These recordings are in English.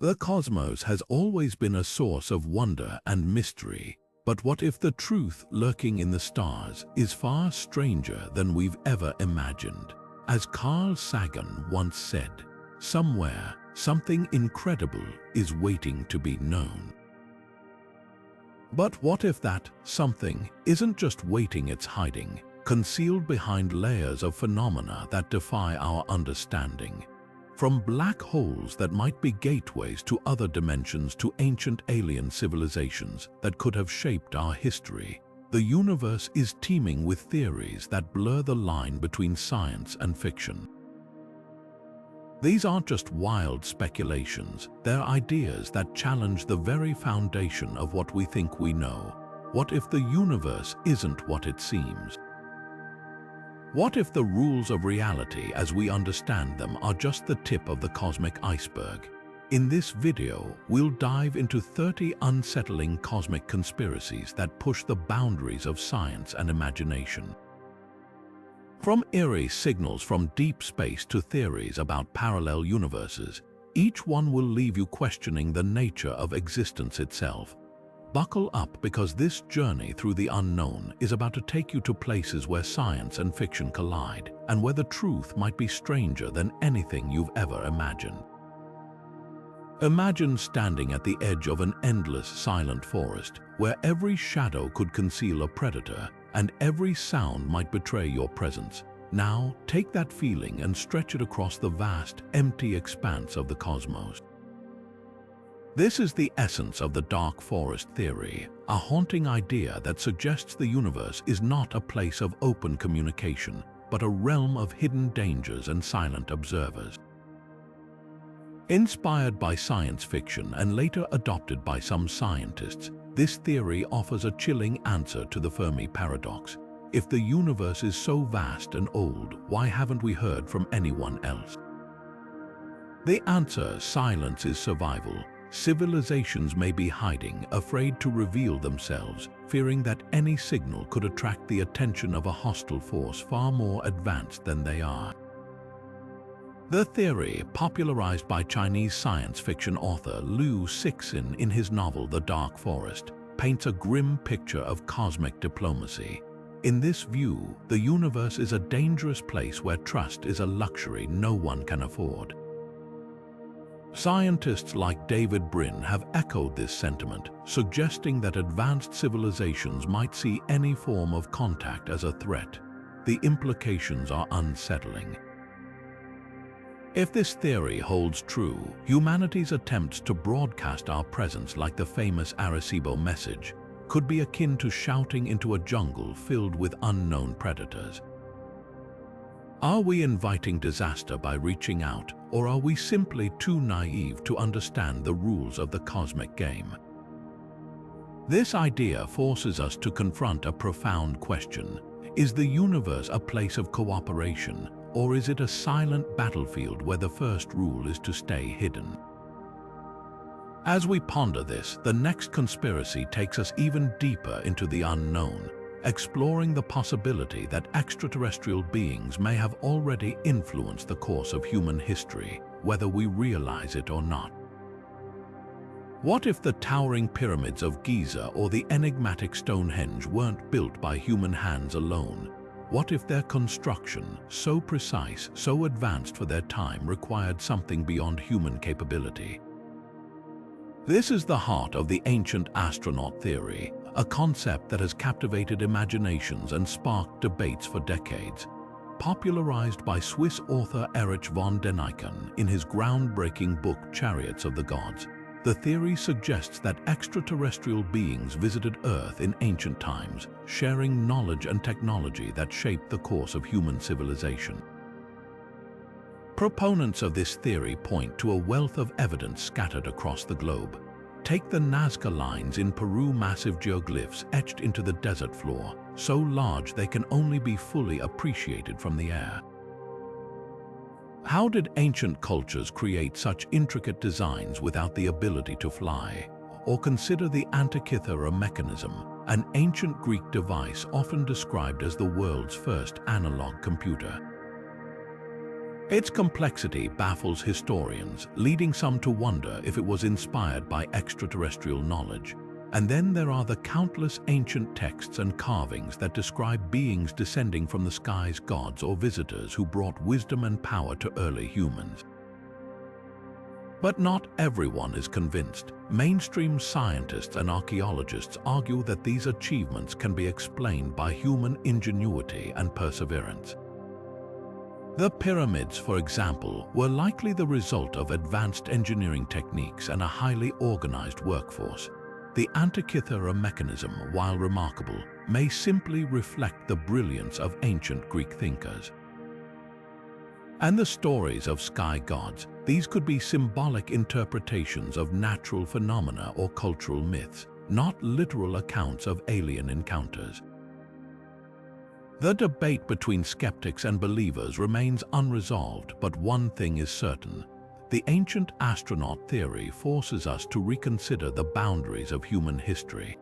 The cosmos has always been a source of wonder and mystery, but what if the truth lurking in the stars is far stranger than we've ever imagined? As Carl Sagan once said, somewhere, something incredible is waiting to be known. But what if that something isn't just waiting, it's hiding, concealed behind layers of phenomena that defy our understanding? From black holes that might be gateways to other dimensions to ancient alien civilizations that could have shaped our history, the universe is teeming with theories that blur the line between science and fiction. These aren't just wild speculations, they're ideas that challenge the very foundation of what we think we know. What if the universe isn't what it seems? What if the rules of reality as we understand them are just the tip of the cosmic iceberg? In this video, we'll dive into 30 unsettling cosmic conspiracies that push the boundaries of science and imagination. From eerie signals from deep space to theories about parallel universes, each one will leave you questioning the nature of existence itself. Buckle up, because this journey through the unknown is about to take you to places where science and fiction collide, and where the truth might be stranger than anything you've ever imagined. Imagine standing at the edge of an endless silent forest, where every shadow could conceal a predator, and every sound might betray your presence. Now, take that feeling and stretch it across the vast, empty expanse of the cosmos. This is the essence of the dark forest theory, a haunting idea that suggests the universe is not a place of open communication, but a realm of hidden dangers and silent observers. Inspired by science fiction and later adopted by some scientists, this theory offers a chilling answer to the Fermi paradox. If the universe is so vast and old, why haven't we heard from anyone else? The answer: silence is survival. Civilizations may be hiding, afraid to reveal themselves, fearing that any signal could attract the attention of a hostile force far more advanced than they are. The theory, popularized by Chinese science fiction author Liu Cixin in his novel The Dark Forest, paints a grim picture of cosmic diplomacy. In this view, the universe is a dangerous place where trust is a luxury no one can afford. Scientists like David Brin have echoed this sentiment, suggesting that advanced civilizations might see any form of contact as a threat. The implications are unsettling. If this theory holds true, humanity's attempts to broadcast our presence like the famous Arecibo message could be akin to shouting into a jungle filled with unknown predators. Are we inviting disaster by reaching out, or are we simply too naive to understand the rules of the cosmic game? This idea forces us to confront a profound question. Is the universe a place of cooperation, or is it a silent battlefield where the first rule is to stay hidden? As we ponder this, the next conspiracy takes us even deeper into the unknown, exploring the possibility that extraterrestrial beings may have already influenced the course of human history, whether we realize it or not. What if the towering pyramids of Giza or the enigmatic Stonehenge weren't built by human hands alone? What if their construction, so precise, so advanced for their time, required something beyond human capability? This is the heart of the ancient astronaut theory, a concept that has captivated imaginations and sparked debates for decades. Popularized by Swiss author Erich von Däniken in his groundbreaking book Chariots of the Gods, the theory suggests that extraterrestrial beings visited Earth in ancient times, sharing knowledge and technology that shaped the course of human civilization. Proponents of this theory point to a wealth of evidence scattered across the globe. Take the Nazca lines in Peru, massive geoglyphs etched into the desert floor, so large they can only be fully appreciated from the air. How did ancient cultures create such intricate designs without the ability to fly? Or consider the Antikythera mechanism, an ancient Greek device often described as the world's first analog computer. Its complexity baffles historians, leading some to wonder if it was inspired by extraterrestrial knowledge. And then there are the countless ancient texts and carvings that describe beings descending from the sky's gods or visitors who brought wisdom and power to early humans. But not everyone is convinced. Mainstream scientists and archaeologists argue that these achievements can be explained by human ingenuity and perseverance. The pyramids, for example, were likely the result of advanced engineering techniques and a highly organized workforce. The Antikythera mechanism, while remarkable, may simply reflect the brilliance of ancient Greek thinkers. And the stories of sky gods, these could be symbolic interpretations of natural phenomena or cultural myths, not literal accounts of alien encounters. The debate between skeptics and believers remains unresolved, but one thing is certain. The ancient astronaut theory forces us to reconsider the boundaries of human history.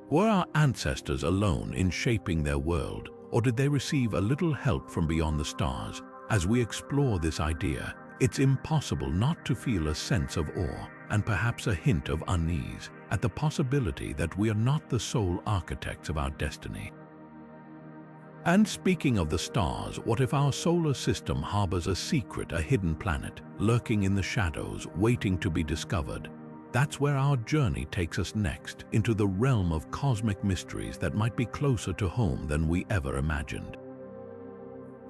Were our ancestors alone in shaping their world, or did they receive a little help from beyond the stars? As we explore this idea, it's impossible not to feel a sense of awe and perhaps a hint of unease at the possibility that we are not the sole architects of our destiny. And speaking of the stars, what if our solar system harbors a secret, a hidden planet, lurking in the shadows, waiting to be discovered? That's where our journey takes us next, into the realm of cosmic mysteries that might be closer to home than we ever imagined.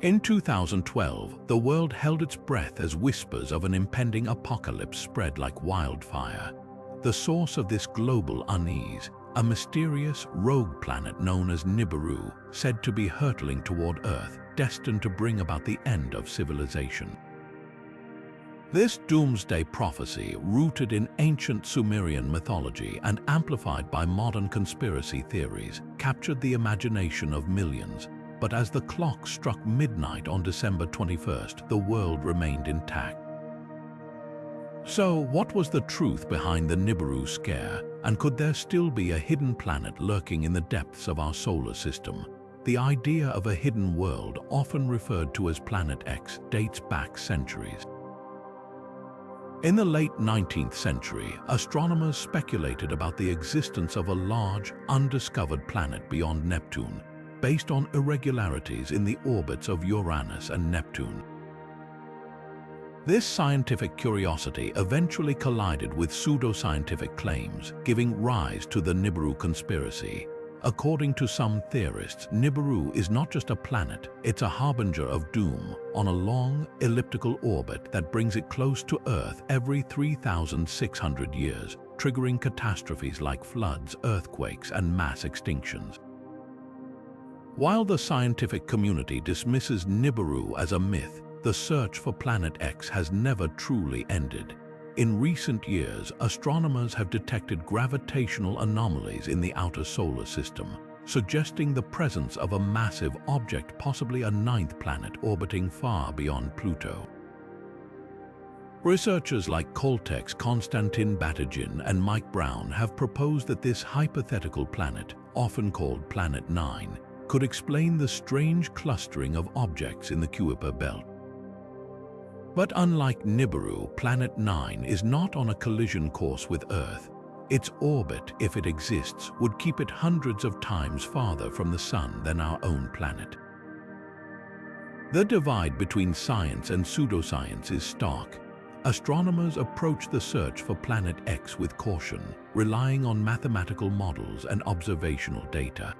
In 2012, the world held its breath as whispers of an impending apocalypse spread like wildfire. The source of this global unease, a mysterious rogue planet known as Nibiru, said to be hurtling toward Earth, destined to bring about the end of civilization. This doomsday prophecy, rooted in ancient Sumerian mythology and amplified by modern conspiracy theories, captured the imagination of millions. But as the clock struck midnight on December 21st, the world remained intact. So, what was the truth behind the Nibiru scare, and could there still be a hidden planet lurking in the depths of our solar system? The idea of a hidden world, often referred to as Planet X, dates back centuries. In the late 19th century, astronomers speculated about the existence of a large, undiscovered planet beyond Neptune, based on irregularities in the orbits of Uranus and Neptune. This scientific curiosity eventually collided with pseudoscientific claims, giving rise to the Nibiru conspiracy. According to some theorists, Nibiru is not just a planet, it's a harbinger of doom on a long, elliptical orbit that brings it close to Earth every 3,600 years, triggering catastrophes like floods, earthquakes, and mass extinctions. While the scientific community dismisses Nibiru as a myth, the search for Planet X has never truly ended. In recent years, astronomers have detected gravitational anomalies in the outer solar system, suggesting the presence of a massive object, possibly a ninth planet orbiting far beyond Pluto. Researchers like Caltech's Konstantin Batygin and Mike Brown have proposed that this hypothetical planet, often called Planet 9, could explain the strange clustering of objects in the Kuiper belt. But unlike Nibiru, Planet 9 is not on a collision course with Earth. Its orbit, if it exists, would keep it hundreds of times farther from the Sun than our own planet. The divide between science and pseudoscience is stark. Astronomers approach the search for Planet X with caution, relying on mathematical models and observational data.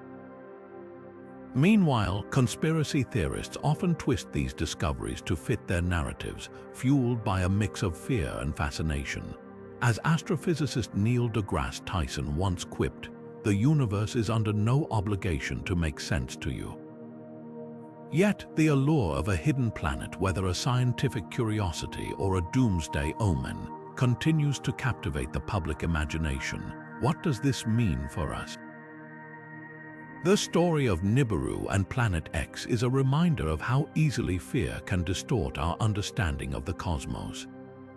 Meanwhile, conspiracy theorists often twist these discoveries to fit their narratives, fueled by a mix of fear and fascination. As astrophysicist Neil deGrasse Tyson once quipped, "The universe is under no obligation to make sense to you." Yet, the allure of a hidden planet, whether a scientific curiosity or a doomsday omen, continues to captivate the public imagination. What does this mean for us? The story of Nibiru and Planet X is a reminder of how easily fear can distort our understanding of the cosmos.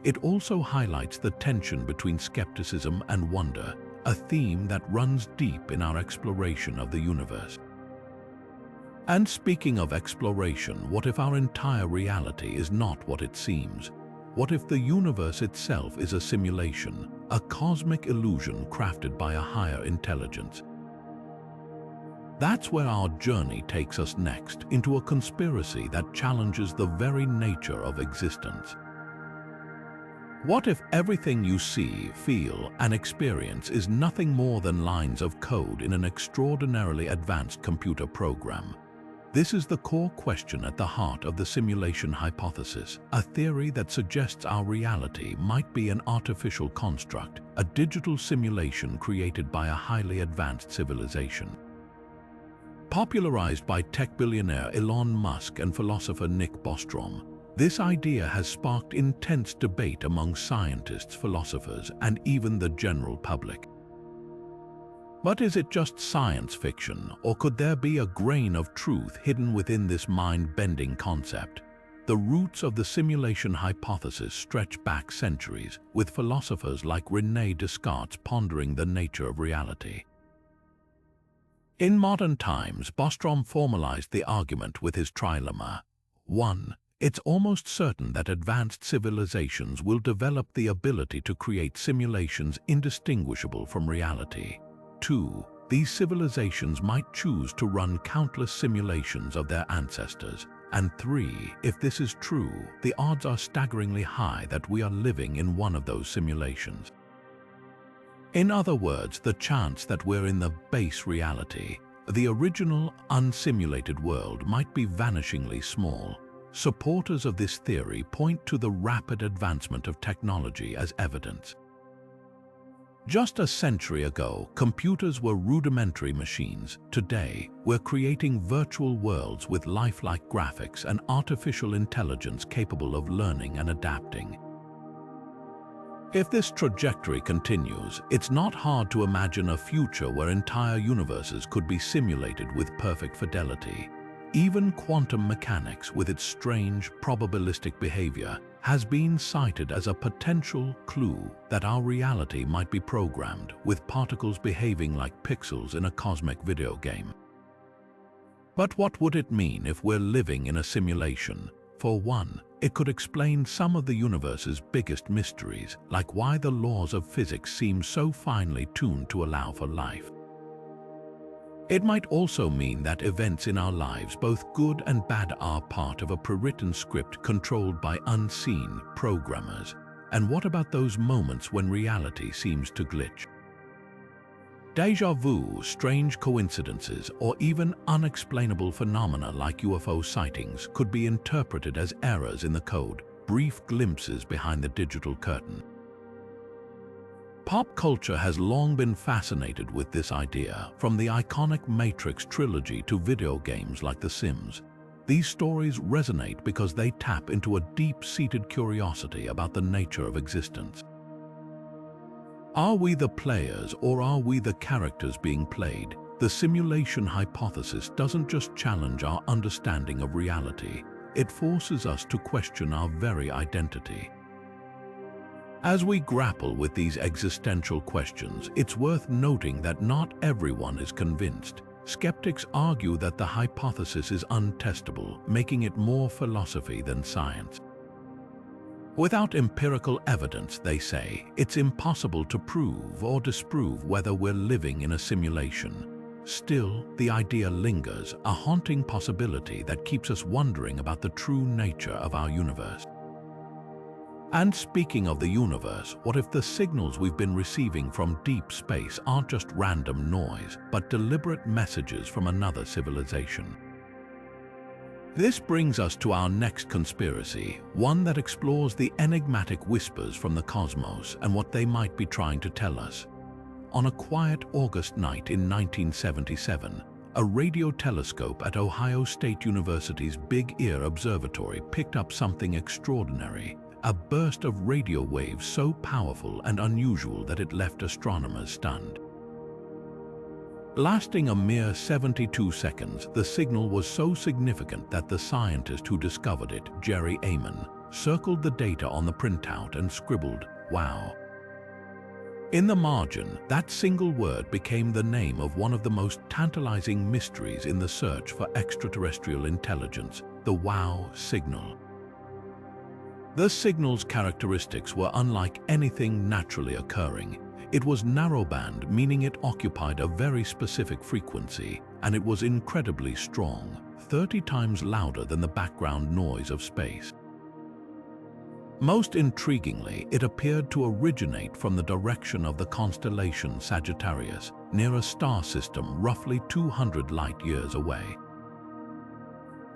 It also highlights the tension between skepticism and wonder, a theme that runs deep in our exploration of the universe. And speaking of exploration, what if our entire reality is not what it seems? What if the universe itself is a simulation, a cosmic illusion crafted by a higher intelligence? That's where our journey takes us next, into a conspiracy that challenges the very nature of existence. What if everything you see, feel, and experience is nothing more than lines of code in an extraordinarily advanced computer program? This is the core question at the heart of the simulation hypothesis, a theory that suggests our reality might be an artificial construct, a digital simulation created by a highly advanced civilization. Popularized by tech billionaire Elon Musk and philosopher Nick Bostrom, this idea has sparked intense debate among scientists, philosophers, and even the general public. But is it just science fiction, or could there be a grain of truth hidden within this mind-bending concept? The roots of the simulation hypothesis stretch back centuries, with philosophers like René Descartes pondering the nature of reality. In modern times, Bostrom formalized the argument with his trilemma. 1. It's almost certain that advanced civilizations will develop the ability to create simulations indistinguishable from reality. 2. These civilizations might choose to run countless simulations of their ancestors. And 3. If this is true, the odds are staggeringly high that we are living in one of those simulations. In other words, the chance that we're in the base reality, the original, unsimulated world, might be vanishingly small. Supporters of this theory point to the rapid advancement of technology as evidence. Just a century ago, computers were rudimentary machines. Today, we're creating virtual worlds with lifelike graphics and artificial intelligence capable of learning and adapting. If this trajectory continues, it's not hard to imagine a future where entire universes could be simulated with perfect fidelity. Even quantum mechanics, with its strange, probabilistic behavior, has been cited as a potential clue that our reality might be programmed, with particles behaving like pixels in a cosmic video game. But what would it mean if we're living in a simulation? For one, it could explain some of the universe's biggest mysteries, like why the laws of physics seem so finely tuned to allow for life. It might also mean that events in our lives, both good and bad, are part of a pre-written script controlled by unseen programmers. And what about those moments when reality seems to glitch? Déjà vu, strange coincidences, or even unexplainable phenomena like UFO sightings could be interpreted as errors in the code, brief glimpses behind the digital curtain. Pop culture has long been fascinated with this idea, from the iconic Matrix trilogy to video games like The Sims. These stories resonate because they tap into a deep-seated curiosity about the nature of existence. Are we the players, or are we the characters being played? The simulation hypothesis doesn't just challenge our understanding of reality, it forces us to question our very identity. As we grapple with these existential questions, it's worth noting that not everyone is convinced. Skeptics argue that the hypothesis is untestable, making it more philosophy than science. Without empirical evidence, they say, it's impossible to prove or disprove whether we're living in a simulation. Still, the idea lingers, a haunting possibility that keeps us wondering about the true nature of our universe. And speaking of the universe, what if the signals we've been receiving from deep space aren't just random noise, but deliberate messages from another civilization? This brings us to our next conspiracy, one that explores the enigmatic whispers from the cosmos and what they might be trying to tell us. On a quiet August night in 1977, a radio telescope at Ohio State University's Big Ear Observatory picked up something extraordinary, a burst of radio waves so powerful and unusual that it left astronomers stunned. Lasting a mere 72 seconds, the signal was so significant that the scientist who discovered it, Jerry Amon, circled the data on the printout and scribbled, "Wow." In the margin, that single word became the name of one of the most tantalizing mysteries in the search for extraterrestrial intelligence, the WOW signal. The signal's characteristics were unlike anything naturally occurring. It was narrowband, meaning it occupied a very specific frequency, and it was incredibly strong, 30 times louder than the background noise of space. Most intriguingly, it appeared to originate from the direction of the constellation Sagittarius, near a star system roughly 200 light-years away.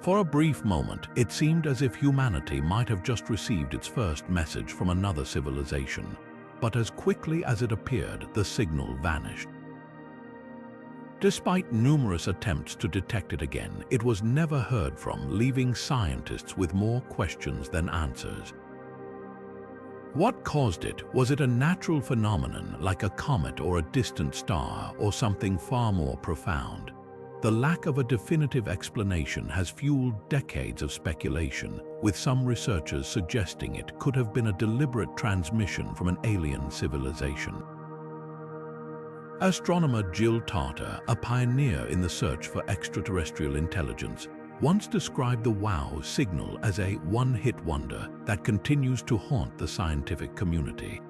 For a brief moment, it seemed as if humanity might have just received its first message from another civilization, but as quickly as it appeared, the signal vanished. Despite numerous attempts to detect it again, it was never heard from, leaving scientists with more questions than answers. What caused it? Was it a natural phenomenon like a comet or a distant star, or something far more profound? The lack of a definitive explanation has fueled decades of speculation, with some researchers suggesting it could have been a deliberate transmission from an alien civilization. Astronomer Jill Tarter, a pioneer in the search for extraterrestrial intelligence, once described the WOW signal as a one-hit wonder that continues to haunt the scientific community.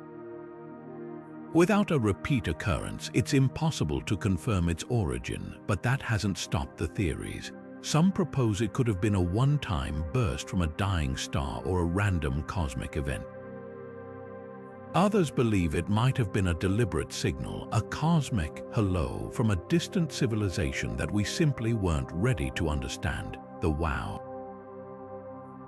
Without a repeat occurrence, it's impossible to confirm its origin, but that hasn't stopped the theories. Some propose it could have been a one-time burst from a dying star or a random cosmic event. Others believe it might have been a deliberate signal, a cosmic hello from a distant civilization that we simply weren't ready to understand, the WOW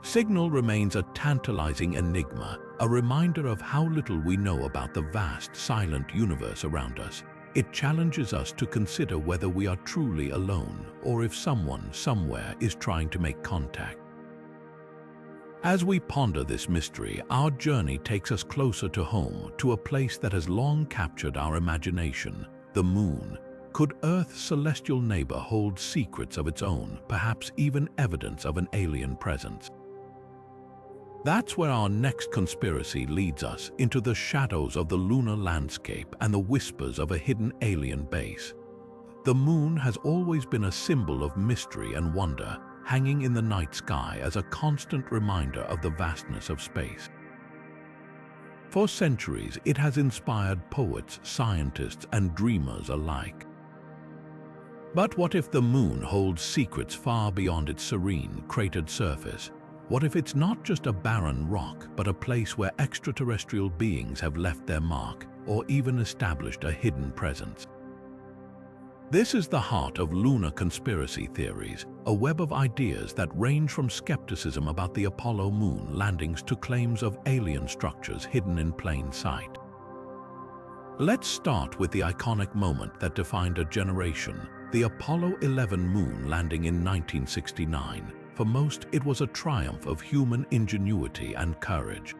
signal remains a tantalizing enigma, a reminder of how little we know about the vast, silent universe around us. It challenges us to consider whether we are truly alone, or if someone, somewhere, is trying to make contact. As we ponder this mystery, our journey takes us closer to home, to a place that has long captured our imagination, the Moon. Could Earth's celestial neighbor hold secrets of its own, perhaps even evidence of an alien presence? That's where our next conspiracy leads us, into the shadows of the lunar landscape and the whispers of a hidden alien base. The Moon has always been a symbol of mystery and wonder, hanging in the night sky as a constant reminder of the vastness of space. For centuries, it has inspired poets, scientists, and dreamers alike. But what if the Moon holds secrets far beyond its serene, cratered surface? What if it's not just a barren rock, but a place where extraterrestrial beings have left their mark, or even established a hidden presence? This is the heart of Lunar Conspiracy Theories, a web of ideas that range from skepticism about the Apollo moon landings to claims of alien structures hidden in plain sight. Let's start with the iconic moment that defined a generation, the Apollo 11 moon landing in 1969. For most, it was a triumph of human ingenuity and courage.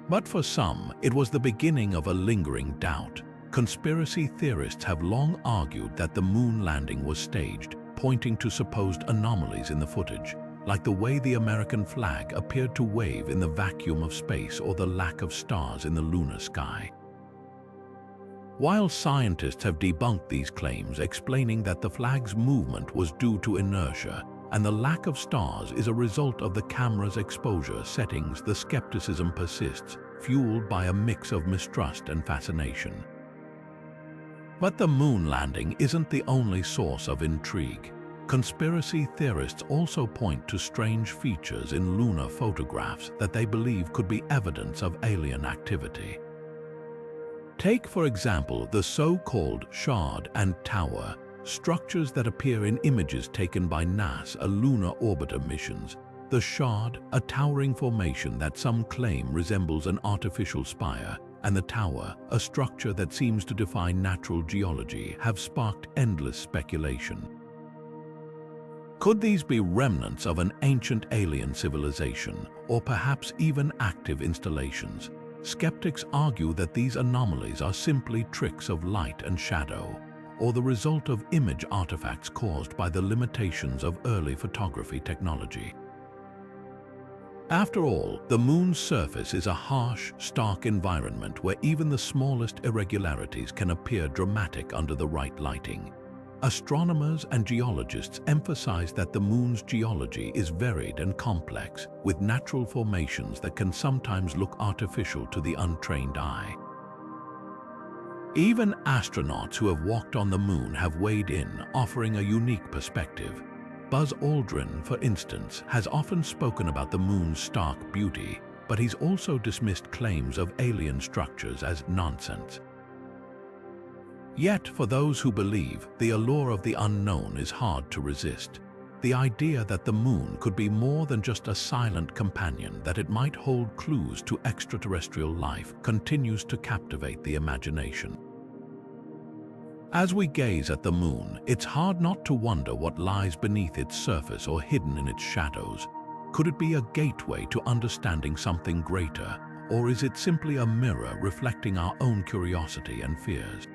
But for some, it was the beginning of a lingering doubt. Conspiracy theorists have long argued that the moon landing was staged, pointing to supposed anomalies in the footage, like the way the American flag appeared to wave in the vacuum of space or the lack of stars in the lunar sky. While scientists have debunked these claims, explaining that the flag's movement was due to inertia and the lack of stars is a result of the camera's exposure settings, the skepticism persists, fueled by a mix of mistrust and fascination. But the moon landing isn't the only source of intrigue. Conspiracy theorists also point to strange features in lunar photographs that they believe could be evidence of alien activity. Take, for example, the so-called shard and tower, structures that appear in images taken by NASA lunar orbiter missions. The shard, a towering formation that some claim resembles an artificial spire, and the tower, a structure that seems to defy natural geology, have sparked endless speculation. Could these be remnants of an ancient alien civilization, or perhaps even active installations? Skeptics argue that these anomalies are simply tricks of light and shadow, or the result of image artifacts caused by the limitations of early photography technology. After all, the moon's surface is a harsh, stark environment where even the smallest irregularities can appear dramatic under the right lighting. Astronomers and geologists emphasize that the moon's geology is varied and complex, with natural formations that can sometimes look artificial to the untrained eye. Even astronauts who have walked on the moon have weighed in, offering a unique perspective. Buzz Aldrin, for instance, has often spoken about the moon's stark beauty, but he's also dismissed claims of alien structures as nonsense. Yet, for those who believe, the allure of the unknown is hard to resist. The idea that the moon could be more than just a silent companion, that it might hold clues to extraterrestrial life, continues to captivate the imagination. As we gaze at the moon, it's hard not to wonder what lies beneath its surface or hidden in its shadows. Could it be a gateway to understanding something greater, or is it simply a mirror reflecting our own curiosity and fears?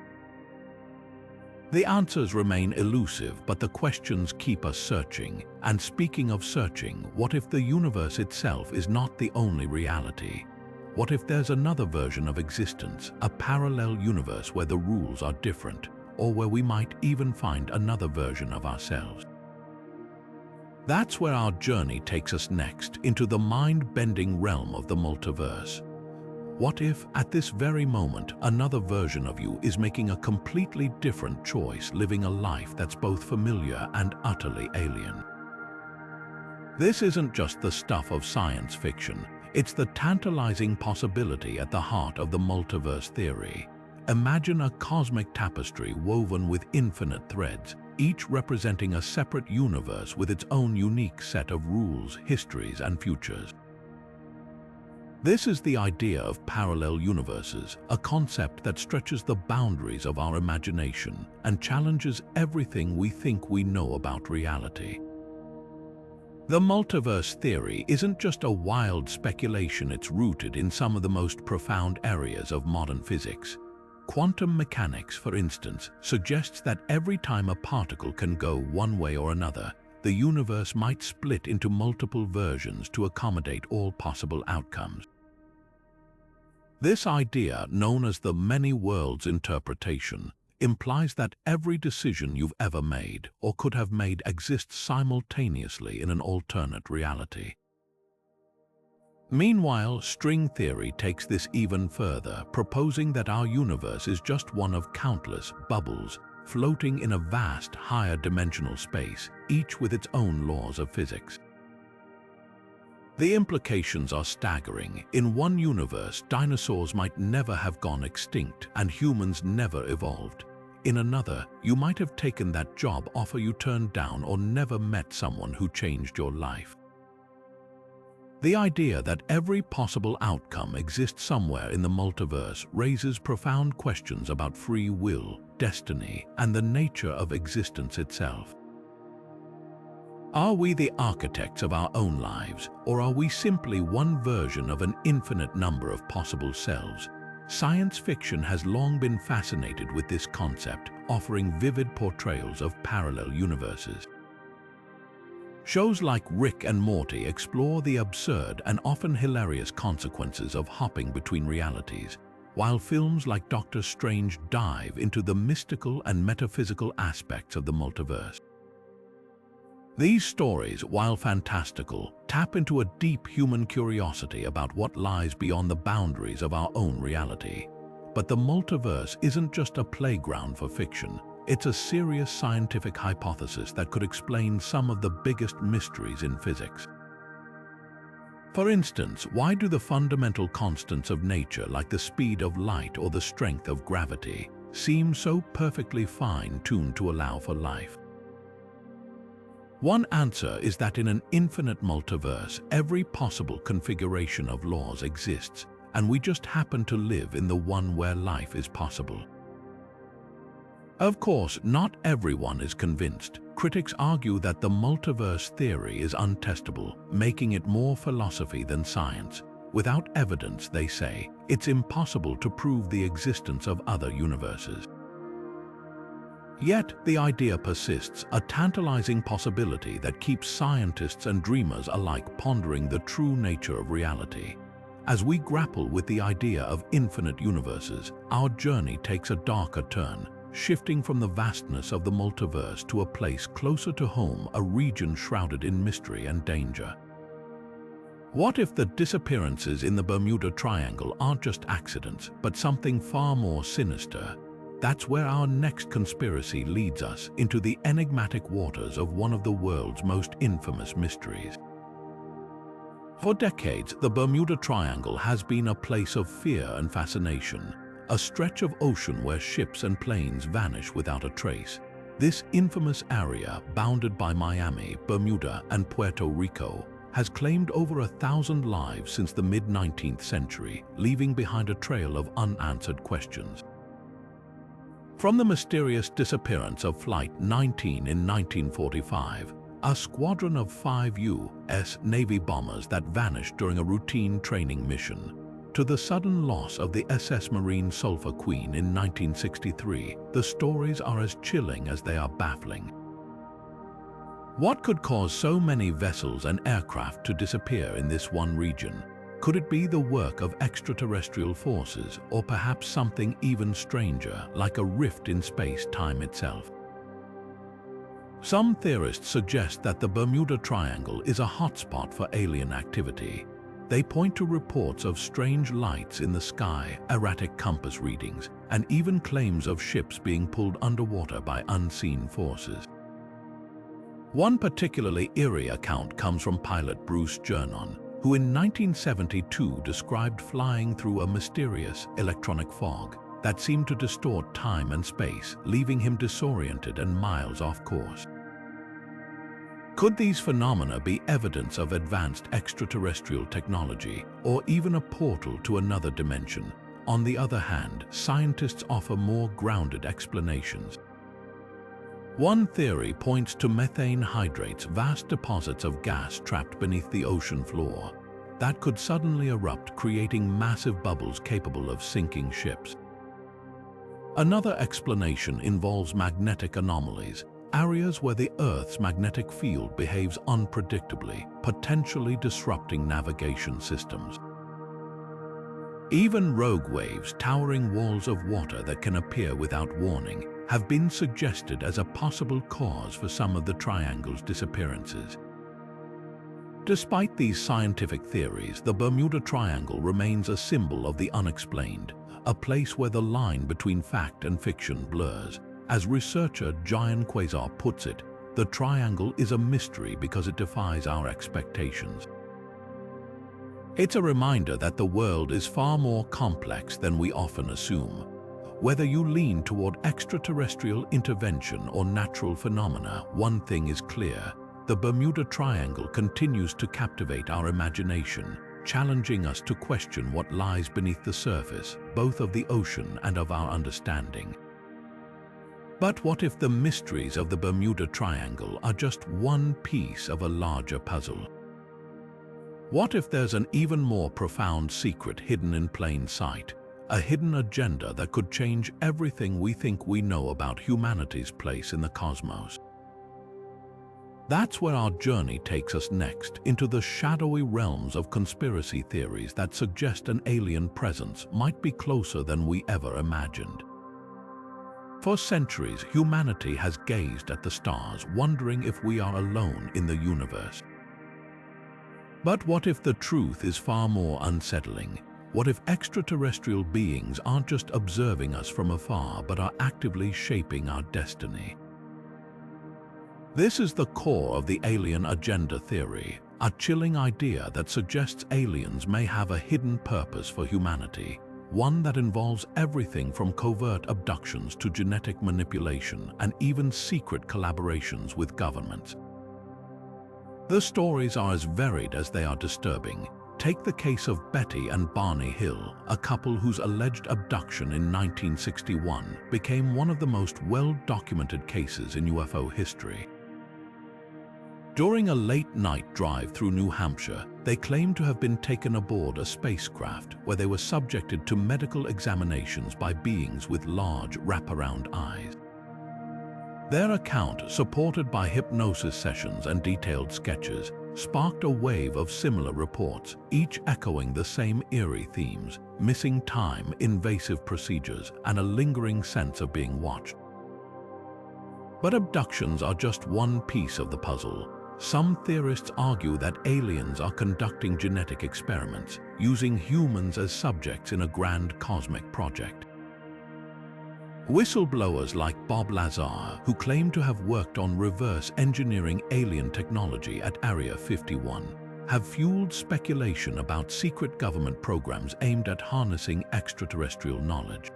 The answers remain elusive, but the questions keep us searching. And speaking of searching, what if the universe itself is not the only reality? What if there's another version of existence, a parallel universe where the rules are different, or where we might even find another version of ourselves? That's where our journey takes us next, into the mind-bending realm of the multiverse. What if, at this very moment, another version of you is making a completely different choice, living a life that's both familiar and utterly alien? This isn't just the stuff of science fiction. It's the tantalizing possibility at the heart of the multiverse theory. Imagine a cosmic tapestry woven with infinite threads, each representing a separate universe with its own unique set of rules, histories, and futures. This is the idea of parallel universes, a concept that stretches the boundaries of our imagination and challenges everything we think we know about reality. The multiverse theory isn't just a wild speculation, it's rooted in some of the most profound areas of modern physics. Quantum mechanics, for instance, suggests that every time a particle can go one way or another, the universe might split into multiple versions to accommodate all possible outcomes. This idea, known as the many worlds interpretation, implies that every decision you've ever made or could have made exists simultaneously in an alternate reality. Meanwhile, string theory takes this even further, proposing that our universe is just one of countless bubbles floating in a vast, higher dimensional space, each with its own laws of physics. The implications are staggering. In one universe, dinosaurs might never have gone extinct and humans never evolved. In another, you might have taken that job offer you turned down or never met someone who changed your life. The idea that every possible outcome exists somewhere in the multiverse raises profound questions about free will, destiny, and the nature of existence itself. Are we the architects of our own lives, or are we simply one version of an infinite number of possible selves? Science fiction has long been fascinated with this concept, offering vivid portrayals of parallel universes. Shows like Rick and Morty explore the absurd and often hilarious consequences of hopping between realities, while films like Doctor Strange dive into the mystical and metaphysical aspects of the multiverse. These stories, while fantastical, tap into a deep human curiosity about what lies beyond the boundaries of our own reality. But the multiverse isn't just a playground for fiction. It's a serious scientific hypothesis that could explain some of the biggest mysteries in physics. For instance, why do the fundamental constants of nature, like the speed of light or the strength of gravity, seem so perfectly fine-tuned to allow for life? One answer is that in an infinite multiverse, every possible configuration of laws exists, and we just happen to live in the one where life is possible. Of course, not everyone is convinced. Critics argue that the multiverse theory is untestable, making it more philosophy than science. Without evidence, they say, it's impossible to prove the existence of other universes. Yet the idea persists, a tantalizing possibility that keeps scientists and dreamers alike pondering the true nature of reality. As we grapple with the idea of infinite universes, our journey takes a darker turn, shifting from the vastness of the multiverse to a place closer to home, a region shrouded in mystery and danger. What if the disappearances in the Bermuda Triangle aren't just accidents, but something far more sinister? That's where our next conspiracy leads us, into the enigmatic waters of one of the world's most infamous mysteries. For decades, the Bermuda Triangle has been a place of fear and fascination, a stretch of ocean where ships and planes vanish without a trace. This infamous area, bounded by Miami, Bermuda, and Puerto Rico, has claimed over 1,000 lives since the mid-19th century, leaving behind a trail of unanswered questions. From the mysterious disappearance of Flight 19 in 1945, a squadron of 5 U.S. Navy bombers that vanished during a routine training mission, to the sudden loss of the SS Marine Sulphur Queen in 1963, the stories are as chilling as they are baffling. What could cause so many vessels and aircraft to disappear in this one region? Could it be the work of extraterrestrial forces, or perhaps something even stranger, like a rift in space-time itself? Some theorists suggest that the Bermuda Triangle is a hotspot for alien activity. They point to reports of strange lights in the sky, erratic compass readings, and even claims of ships being pulled underwater by unseen forces. One particularly eerie account comes from pilot Bruce Jernon, who in 1972 described flying through a mysterious electronic fog that seemed to distort time and space, leaving him disoriented and miles off course. Could these phenomena be evidence of advanced extraterrestrial technology, or even a portal to another dimension? On the other hand, scientists offer more grounded explanations. One theory points to methane hydrates, vast deposits of gas trapped beneath the ocean floor, that could suddenly erupt, creating massive bubbles capable of sinking ships. Another explanation involves magnetic anomalies, areas where the Earth's magnetic field behaves unpredictably, potentially disrupting navigation systems. Even rogue waves, towering walls of water that can appear without warning, have been suggested as a possible cause for some of the triangle's disappearances. Despite these scientific theories, the Bermuda Triangle remains a symbol of the unexplained, a place where the line between fact and fiction blurs. As researcher Gian Quasar puts it, the triangle is a mystery because it defies our expectations. It's a reminder that the world is far more complex than we often assume. Whether you lean toward extraterrestrial intervention or natural phenomena, one thing is clear: the Bermuda Triangle continues to captivate our imagination, challenging us to question what lies beneath the surface, both of the ocean and of our understanding. But what if the mysteries of the Bermuda Triangle are just one piece of a larger puzzle? What if there's an even more profound secret hidden in plain sight? A hidden agenda that could change everything we think we know about humanity's place in the cosmos. That's where our journey takes us next, into the shadowy realms of conspiracy theories that suggest an alien presence might be closer than we ever imagined. For centuries, humanity has gazed at the stars, wondering if we are alone in the universe. But what if the truth is far more unsettling? What if extraterrestrial beings aren't just observing us from afar, but are actively shaping our destiny? This is the core of the alien agenda theory, a chilling idea that suggests aliens may have a hidden purpose for humanity, one that involves everything from covert abductions to genetic manipulation and even secret collaborations with governments. The stories are as varied as they are disturbing. Take the case of Betty and Barney Hill, a couple whose alleged abduction in 1961 became one of the most well-documented cases in UFO history. During a late-night drive through New Hampshire, they claimed to have been taken aboard a spacecraft where they were subjected to medical examinations by beings with large wraparound eyes. Their account, supported by hypnosis sessions and detailed sketches, sparked a wave of similar reports, each echoing the same eerie themes: missing time, invasive procedures, and a lingering sense of being watched. But abductions are just one piece of the puzzle. Some theorists argue that aliens are conducting genetic experiments, using humans as subjects in a grand cosmic project. Whistleblowers like Bob Lazar, who claim to have worked on reverse engineering alien technology at Area 51, have fueled speculation about secret government programs aimed at harnessing extraterrestrial knowledge.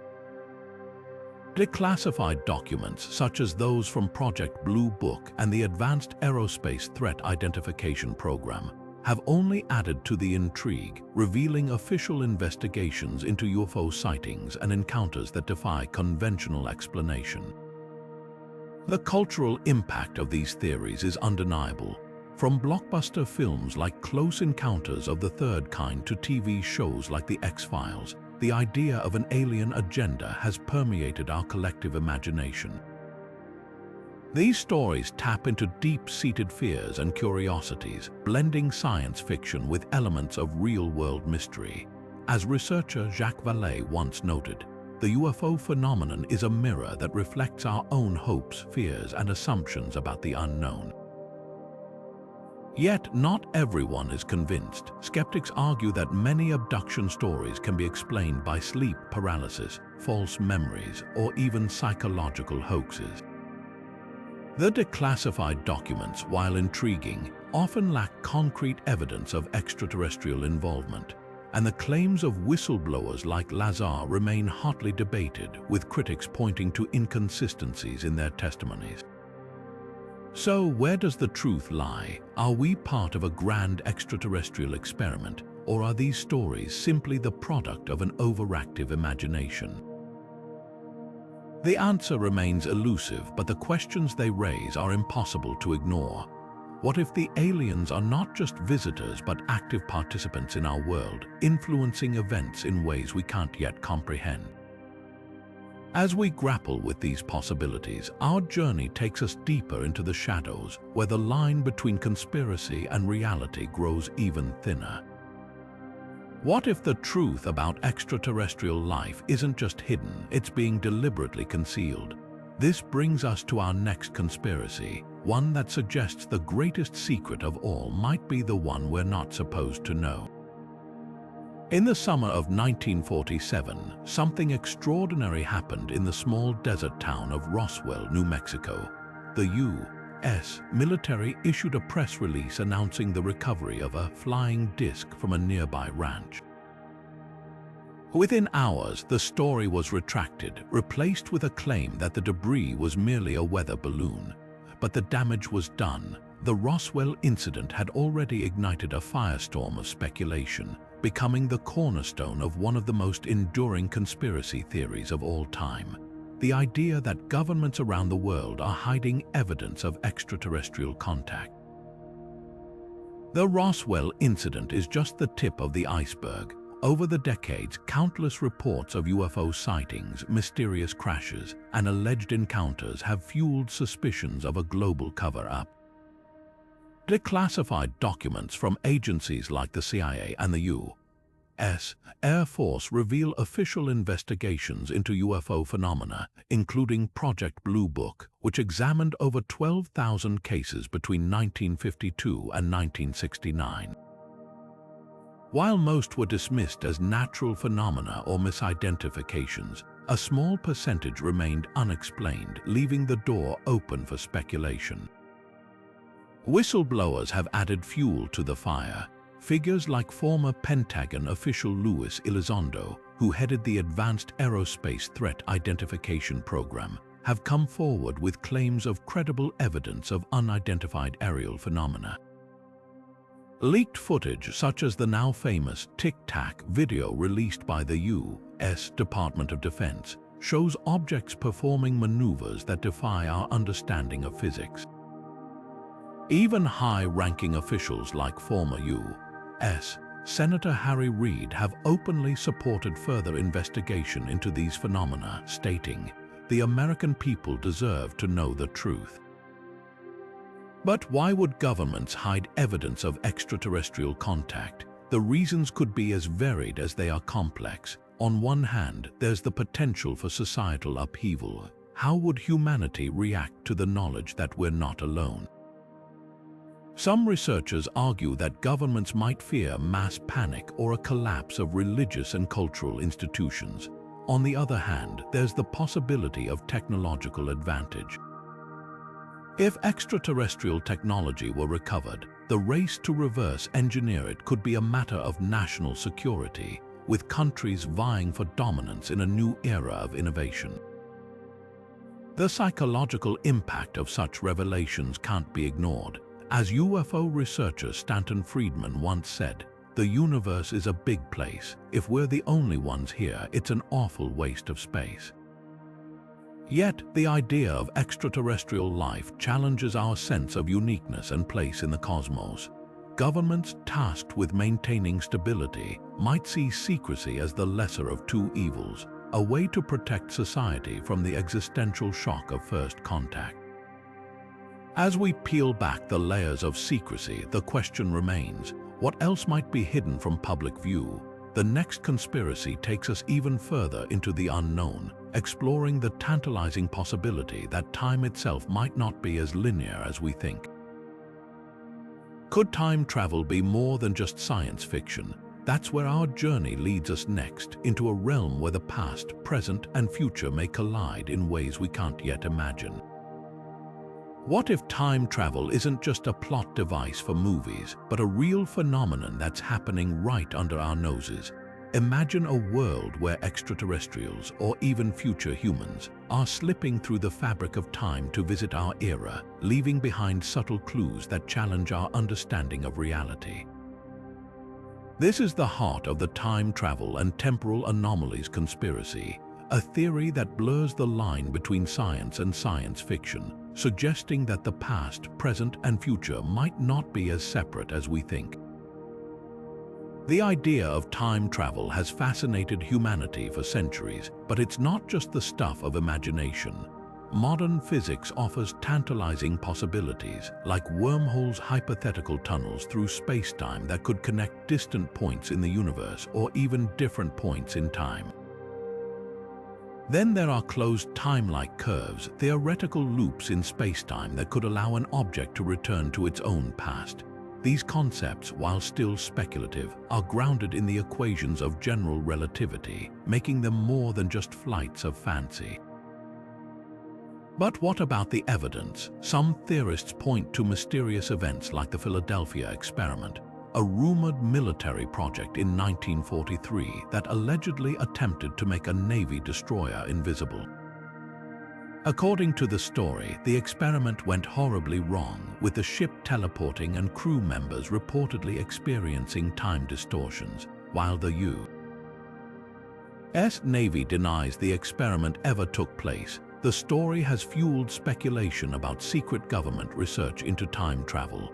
Declassified documents, such as those from Project Blue Book and the Advanced Aerospace Threat Identification Program, have only added to the intrigue, revealing official investigations into UFO sightings and encounters that defy conventional explanation. The cultural impact of these theories is undeniable. From blockbuster films like Close Encounters of the Third Kind to TV shows like The X-Files, the idea of an alien agenda has permeated our collective imagination. These stories tap into deep-seated fears and curiosities, blending science fiction with elements of real-world mystery. As researcher Jacques Vallée once noted, the UFO phenomenon is a mirror that reflects our own hopes, fears, and assumptions about the unknown. Yet, not everyone is convinced. Skeptics argue that many abduction stories can be explained by sleep paralysis, false memories, or even psychological hoaxes. The declassified documents, while intriguing, often lack concrete evidence of extraterrestrial involvement, and the claims of whistleblowers like Lazar remain hotly debated, with critics pointing to inconsistencies in their testimonies. So, where does the truth lie? Are we part of a grand extraterrestrial experiment, or are these stories simply the product of an overactive imagination? The answer remains elusive, but the questions they raise are impossible to ignore. What if the aliens are not just visitors but active participants in our world, influencing events in ways we can't yet comprehend? As we grapple with these possibilities, our journey takes us deeper into the shadows, where the line between conspiracy and reality grows even thinner. What if the truth about extraterrestrial life isn't just hidden, it's being deliberately concealed? This brings us to our next conspiracy, one that suggests the greatest secret of all might be the one we're not supposed to know. In the summer of 1947, something extraordinary happened in the small desert town of Roswell, New Mexico. The U.S. military issued a press release announcing the recovery of a flying disc from a nearby ranch. Within hours, the story was retracted, replaced with a claim that the debris was merely a weather balloon. But the damage was done. The Roswell incident had already ignited a firestorm of speculation, becoming the cornerstone of one of the most enduring conspiracy theories of all time: the idea that governments around the world are hiding evidence of extraterrestrial contact. The Roswell incident is just the tip of the iceberg. Over the decades, countless reports of UFO sightings, mysterious crashes, and alleged encounters have fueled suspicions of a global cover-up. Declassified documents from agencies like the CIA and the U.S. Air Force reveal official investigations into UFO phenomena, including Project Blue Book, which examined over 12,000 cases between 1952 and 1969. While most were dismissed as natural phenomena or misidentifications, a small percentage remained unexplained, leaving the door open for speculation. Whistleblowers have added fuel to the fire. Figures like former Pentagon official Luis Elizondo, who headed the Advanced Aerospace Threat Identification Program, have come forward with claims of credible evidence of unidentified aerial phenomena. Leaked footage, such as the now famous Tic Tac video released by the U.S. Department of Defense, shows objects performing maneuvers that defy our understanding of physics. Even high-ranking officials like former U.S. Senator Harry Reid have openly supported further investigation into these phenomena, stating, the American people deserve to know the truth. But why would governments hide evidence of extraterrestrial contact? The reasons could be as varied as they are complex. On one hand, there's the potential for societal upheaval. How would humanity react to the knowledge that we're not alone? Some researchers argue that governments might fear mass panic or a collapse of religious and cultural institutions. On the other hand, there's the possibility of technological advantage. If extraterrestrial technology were recovered, the race to reverse engineer it could be a matter of national security, with countries vying for dominance in a new era of innovation. The psychological impact of such revelations can't be ignored. As UFO researcher Stanton Friedman once said, "The universe is a big place. If we're the only ones here, it's an awful waste of space." Yet, the idea of extraterrestrial life challenges our sense of uniqueness and place in the cosmos. Governments tasked with maintaining stability might see secrecy as the lesser of two evils, a way to protect society from the existential shock of first contact. As we peel back the layers of secrecy, the question remains, what else might be hidden from public view? The next conspiracy takes us even further into the unknown, exploring the tantalizing possibility that time itself might not be as linear as we think. Could time travel be more than just science fiction? That's where our journey leads us next, into a realm where the past, present, and future may collide in ways we can't yet imagine. What if time travel isn't just a plot device for movies, but a real phenomenon that's happening right under our noses? Imagine a world where extraterrestrials, or even future humans, are slipping through the fabric of time to visit our era, leaving behind subtle clues that challenge our understanding of reality. This is the heart of the time travel and temporal anomalies conspiracy, a theory that blurs the line between science and science fiction, suggesting that the past, present, and future might not be as separate as we think. The idea of time travel has fascinated humanity for centuries, but it's not just the stuff of imagination. Modern physics offers tantalizing possibilities, like wormholes, hypothetical tunnels through space-time that could connect distant points in the universe or even different points in time. Then there are closed time-like curves, theoretical loops in space-time that could allow an object to return to its own past. These concepts, while still speculative, are grounded in the equations of general relativity, making them more than just flights of fancy. But what about the evidence? Some theorists point to mysterious events like the Philadelphia experiment, a rumored military project in 1943 that allegedly attempted to make a Navy destroyer invisible. According to the story, the experiment went horribly wrong, with the ship teleporting and crew members reportedly experiencing time distortions, while the U.S. Navy denies the experiment ever took place. The story has fueled speculation about secret government research into time travel.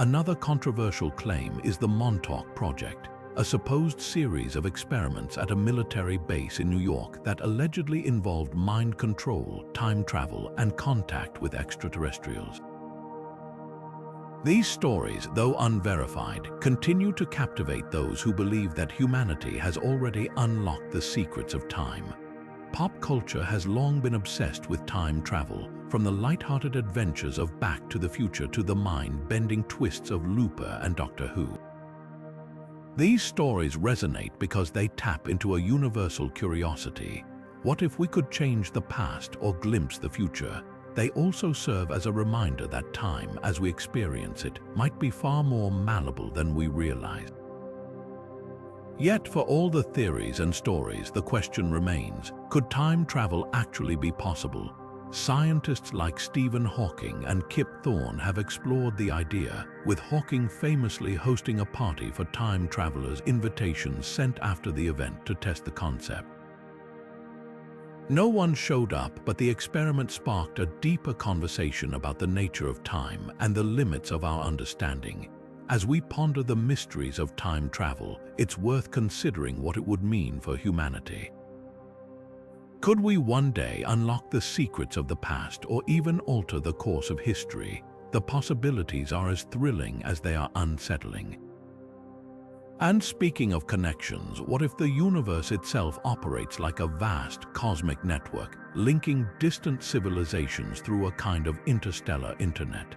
Another controversial claim is the Montauk Project, a supposed series of experiments at a military base in New York that allegedly involved mind control, time travel, and contact with extraterrestrials. These stories, though unverified, continue to captivate those who believe that humanity has already unlocked the secrets of time. Pop culture has long been obsessed with time travel, from the light-hearted adventures of Back to the Future to the mind-bending twists of Looper and Doctor Who. These stories resonate because they tap into a universal curiosity. What if we could change the past or glimpse the future? They also serve as a reminder that time, as we experience it, might be far more malleable than we realize. Yet, for all the theories and stories, the question remains, could time travel actually be possible? Scientists like Stephen Hawking and Kip Thorne have explored the idea, with Hawking famously hosting a party for time travelers' invitations sent after the event to test the concept. No one showed up, but the experiment sparked a deeper conversation about the nature of time and the limits of our understanding. As we ponder the mysteries of time travel, it's worth considering what it would mean for humanity. Could we one day unlock the secrets of the past or even alter the course of history? The possibilities are as thrilling as they are unsettling. And speaking of connections, what if the universe itself operates like a vast cosmic network, linking distant civilizations through a kind of interstellar internet?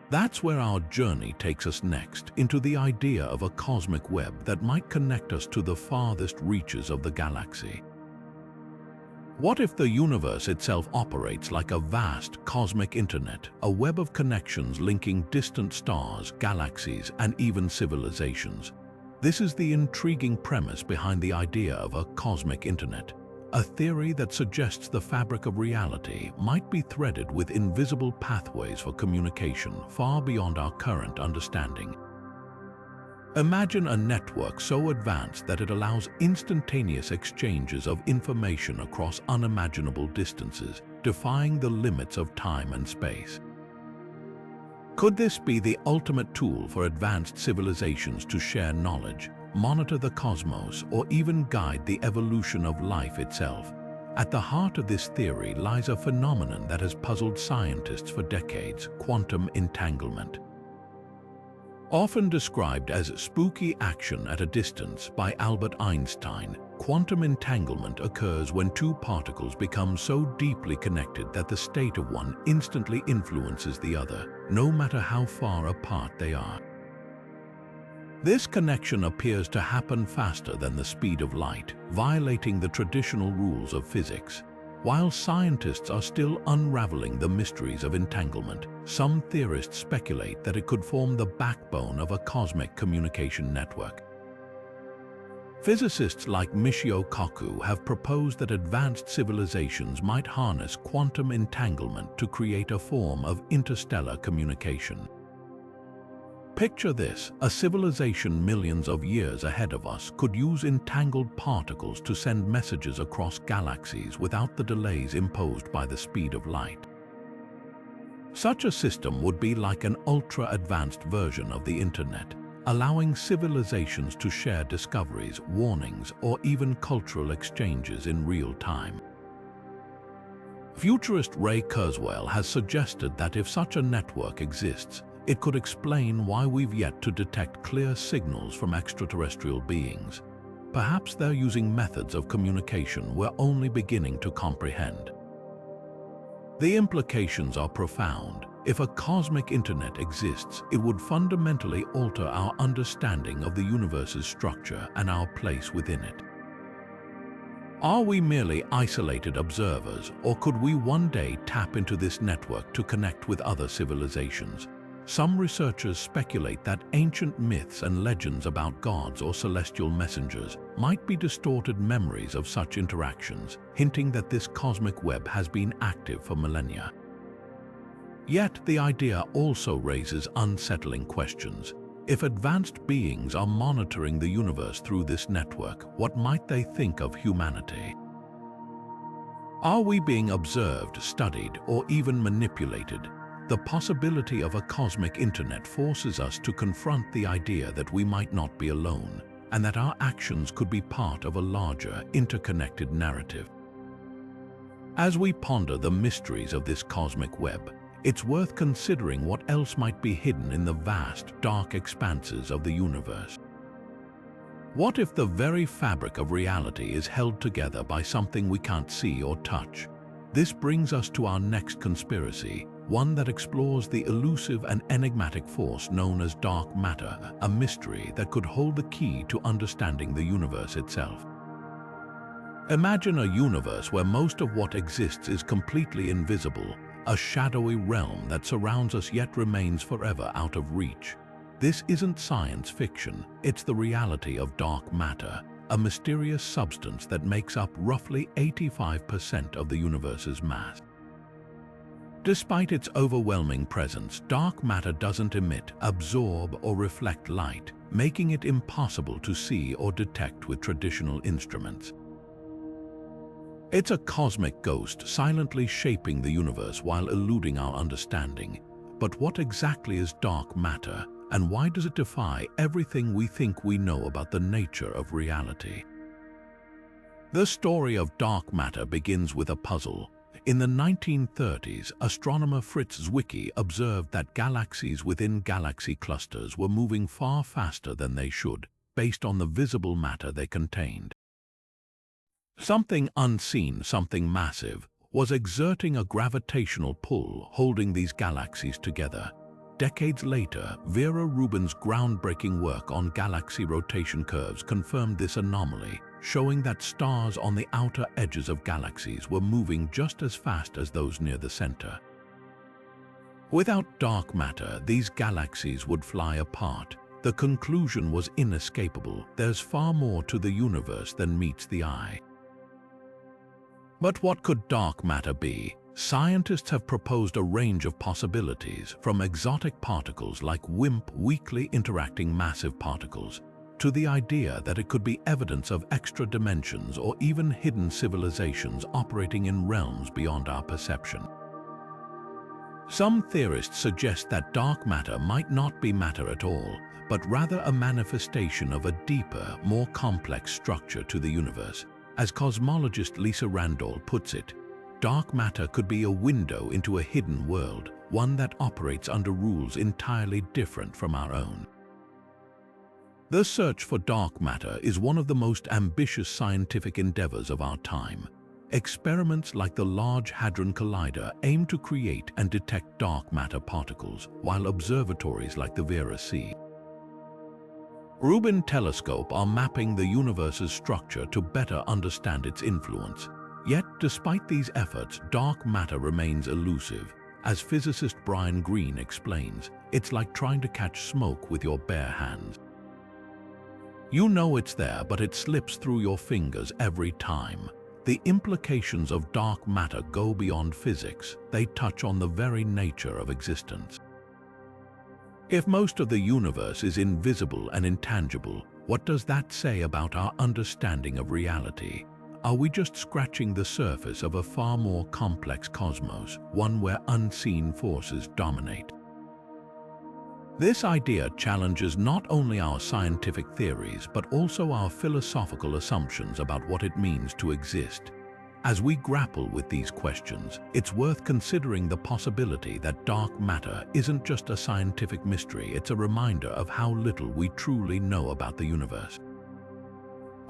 That's where our journey takes us next, into the idea of a cosmic web that might connect us to the farthest reaches of the galaxy. What if the universe itself operates like a vast cosmic internet, a web of connections linking distant stars, galaxies, and even civilizations? This is the intriguing premise behind the idea of a cosmic internet, a theory that suggests the fabric of reality might be threaded with invisible pathways for communication far beyond our current understanding. Imagine a network so advanced that it allows instantaneous exchanges of information across unimaginable distances, defying the limits of time and space. Could this be the ultimate tool for advanced civilizations to share knowledge, monitor the cosmos, or even guide the evolution of life itself? At the heart of this theory lies a phenomenon that has puzzled scientists for decades: quantum entanglement. Often described as spooky action at a distance by Albert Einstein, quantum entanglement occurs when two particles become so deeply connected that the state of one instantly influences the other, no matter how far apart they are. This connection appears to happen faster than the speed of light, violating the traditional rules of physics. While scientists are still unraveling the mysteries of entanglement, some theorists speculate that it could form the backbone of a cosmic communication network. Physicists like Michio Kaku have proposed that advanced civilizations might harness quantum entanglement to create a form of interstellar communication. Picture this: a civilization millions of years ahead of us could use entangled particles to send messages across galaxies without the delays imposed by the speed of light. Such a system would be like an ultra-advanced version of the Internet, allowing civilizations to share discoveries, warnings, or even cultural exchanges in real time. Futurist Ray Kurzweil has suggested that if such a network exists, it could explain why we've yet to detect clear signals from extraterrestrial beings. Perhaps they're using methods of communication we're only beginning to comprehend. The implications are profound. If a cosmic internet exists, it would fundamentally alter our understanding of the universe's structure and our place within it. Are we merely isolated observers, or could we one day tap into this network to connect with other civilizations? Some researchers speculate that ancient myths and legends about gods or celestial messengers might be distorted memories of such interactions, hinting that this cosmic web has been active for millennia. Yet the idea also raises unsettling questions. If advanced beings are monitoring the universe through this network, what might they think of humanity? Are we being observed, studied, or even manipulated? The possibility of a cosmic internet forces us to confront the idea that we might not be alone, and that our actions could be part of a larger, interconnected narrative. As we ponder the mysteries of this cosmic web, it's worth considering what else might be hidden in the vast, dark expanses of the universe. What if the very fabric of reality is held together by something we can't see or touch? This brings us to our next conspiracy, one that explores the elusive and enigmatic force known as dark matter, a mystery that could hold the key to understanding the universe itself. Imagine a universe where most of what exists is completely invisible, a shadowy realm that surrounds us yet remains forever out of reach. This isn't science fiction, it's the reality of dark matter, a mysterious substance that makes up roughly 85% of the universe's mass. Despite its overwhelming presence, dark matter doesn't emit, absorb, or reflect light, making it impossible to see or detect with traditional instruments. It's a cosmic ghost silently shaping the universe while eluding our understanding. But what exactly is dark matter, and why does it defy everything we think we know about the nature of reality? The story of dark matter begins with a puzzle. In the 1930s, astronomer Fritz Zwicky observed that galaxies within galaxy clusters were moving far faster than they should, based on the visible matter they contained. Something unseen, something massive, was exerting a gravitational pull holding these galaxies together. Decades later, Vera Rubin's groundbreaking work on galaxy rotation curves confirmed this anomaly, showing that stars on the outer edges of galaxies were moving just as fast as those near the center. Without dark matter, these galaxies would fly apart. The conclusion was inescapable: there's far more to the universe than meets the eye. But what could dark matter be? Scientists have proposed a range of possibilities, from exotic particles like WIMP, weakly interacting massive particles, to the idea that it could be evidence of extra dimensions or even hidden civilizations operating in realms beyond our perception. Some theorists suggest that dark matter might not be matter at all, but rather a manifestation of a deeper, more complex structure to the universe. As cosmologist Lisa Randall puts it, dark matter could be a window into a hidden world, one that operates under rules entirely different from our own. The search for dark matter is one of the most ambitious scientific endeavors of our time. Experiments like the Large Hadron Collider aim to create and detect dark matter particles, while observatories like the Vera C. Rubin telescope are mapping the universe's structure to better understand its influence. Yet, despite these efforts, dark matter remains elusive. As physicist Brian Greene explains, it's like trying to catch smoke with your bare hands. You know it's there, but it slips through your fingers every time. The implications of dark matter go beyond physics. They touch on the very nature of existence. If most of the universe is invisible and intangible, what does that say about our understanding of reality? Are we just scratching the surface of a far more complex cosmos, one where unseen forces dominate? This idea challenges not only our scientific theories, but also our philosophical assumptions about what it means to exist. As we grapple with these questions, it's worth considering the possibility that dark matter isn't just a scientific mystery, it's a reminder of how little we truly know about the universe.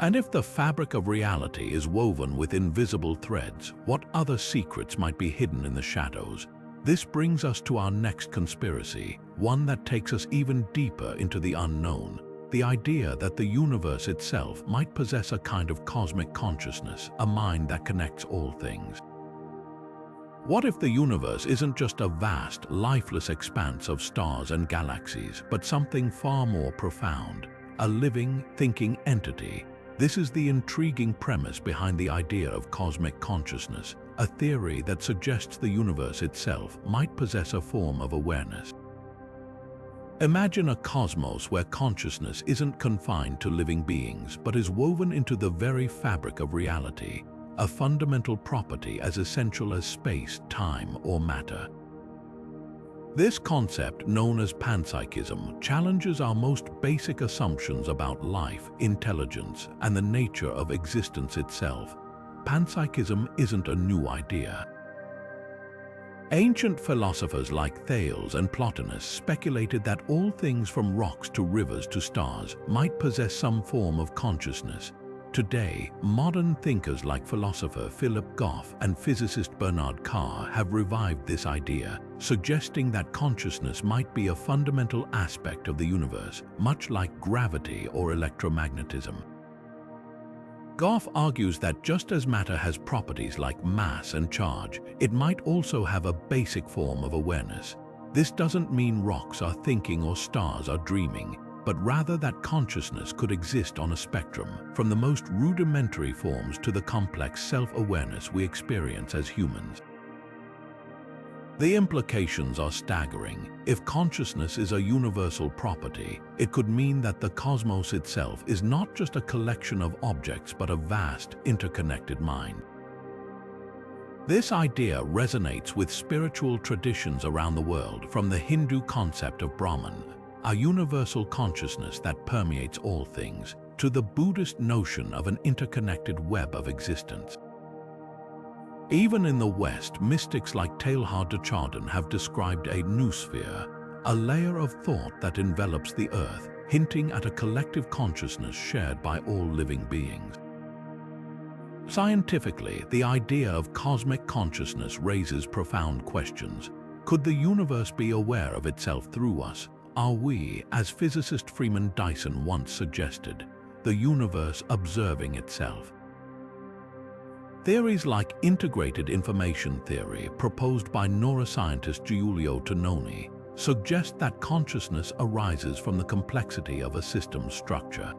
And if the fabric of reality is woven with invisible threads, what other secrets might be hidden in the shadows? This brings us to our next conspiracy, one that takes us even deeper into the unknown. The idea that the universe itself might possess a kind of cosmic consciousness, a mind that connects all things. What if the universe isn't just a vast, lifeless expanse of stars and galaxies, but something far more profound, a living, thinking entity? This is the intriguing premise behind the idea of cosmic consciousness, a theory that suggests the universe itself might possess a form of awareness. Imagine a cosmos where consciousness isn't confined to living beings, but is woven into the very fabric of reality, a fundamental property as essential as space, time, or matter. This concept, known as panpsychism, challenges our most basic assumptions about life, intelligence, and the nature of existence itself. Panpsychism isn't a new idea. Ancient philosophers like Thales and Plotinus speculated that all things from rocks to rivers to stars might possess some form of consciousness. Today, modern thinkers like philosopher Philip Goff and physicist Bernard Carr have revived this idea, suggesting that consciousness might be a fundamental aspect of the universe, much like gravity or electromagnetism. Goff argues that just as matter has properties like mass and charge, it might also have a basic form of awareness. This doesn't mean rocks are thinking or stars are dreaming, but rather that consciousness could exist on a spectrum, from the most rudimentary forms to the complex self-awareness we experience as humans. The implications are staggering. If consciousness is a universal property, it could mean that the cosmos itself is not just a collection of objects but a vast, interconnected mind. This idea resonates with spiritual traditions around the world, from the Hindu concept of Brahman, a universal consciousness that permeates all things, to the Buddhist notion of an interconnected web of existence. Even in the West, mystics like Teilhard de Chardin have described a noosphere, a layer of thought that envelops the earth, hinting at a collective consciousness shared by all living beings. Scientifically, the idea of cosmic consciousness raises profound questions. Could the universe be aware of itself through us? Are we, as physicist Freeman Dyson once suggested, the universe observing itself? Theories like integrated information theory, proposed by neuroscientist Giulio Tononi, suggest that consciousness arises from the complexity of a system's structure.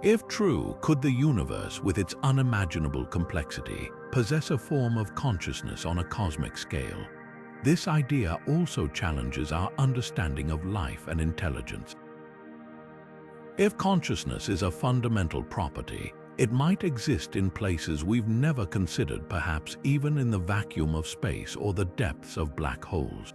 If true, could the universe, with its unimaginable complexity, possess a form of consciousness on a cosmic scale? This idea also challenges our understanding of life and intelligence. If consciousness is a fundamental property, it might exist in places we've never considered, perhaps even in the vacuum of space or the depths of black holes.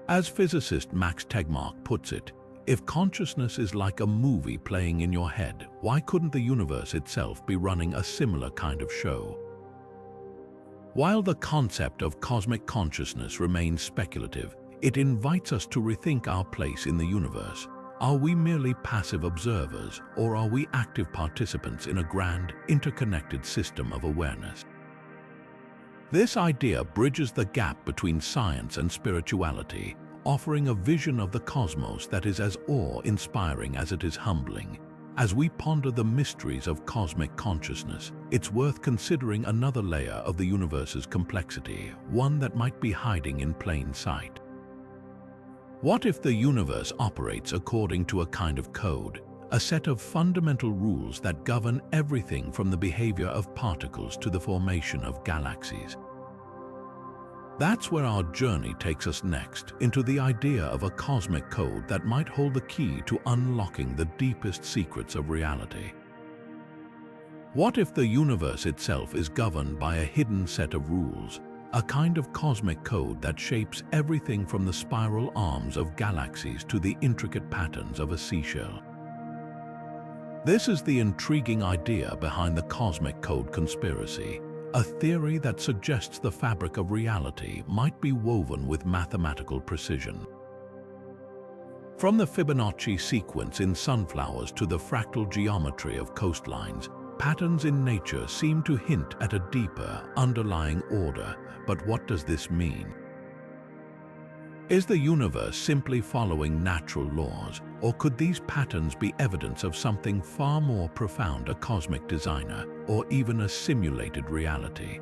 As physicist Max Tegmark puts it, if consciousness is like a movie playing in your head, why couldn't the universe itself be running a similar kind of show? While the concept of cosmic consciousness remains speculative, it invites us to rethink our place in the universe. Are we merely passive observers, or are we active participants in a grand, interconnected system of awareness? This idea bridges the gap between science and spirituality, offering a vision of the cosmos that is as awe-inspiring as it is humbling. As we ponder the mysteries of cosmic consciousness, it's worth considering another layer of the universe's complexity, one that might be hiding in plain sight. What if the universe operates according to a kind of code, a set of fundamental rules that govern everything from the behavior of particles to the formation of galaxies? That's where our journey takes us next, into the idea of a cosmic code that might hold the key to unlocking the deepest secrets of reality. What if the universe itself is governed by a hidden set of rules, a kind of cosmic code that shapes everything from the spiral arms of galaxies to the intricate patterns of a seashell? This is the intriguing idea behind the cosmic code conspiracy, a theory that suggests the fabric of reality might be woven with mathematical precision. From the Fibonacci sequence in sunflowers to the fractal geometry of coastlines, patterns in nature seem to hint at a deeper, underlying order. But what does this mean? Is the universe simply following natural laws, or could these patterns be evidence of something far more profound, a cosmic designer, or even a simulated reality?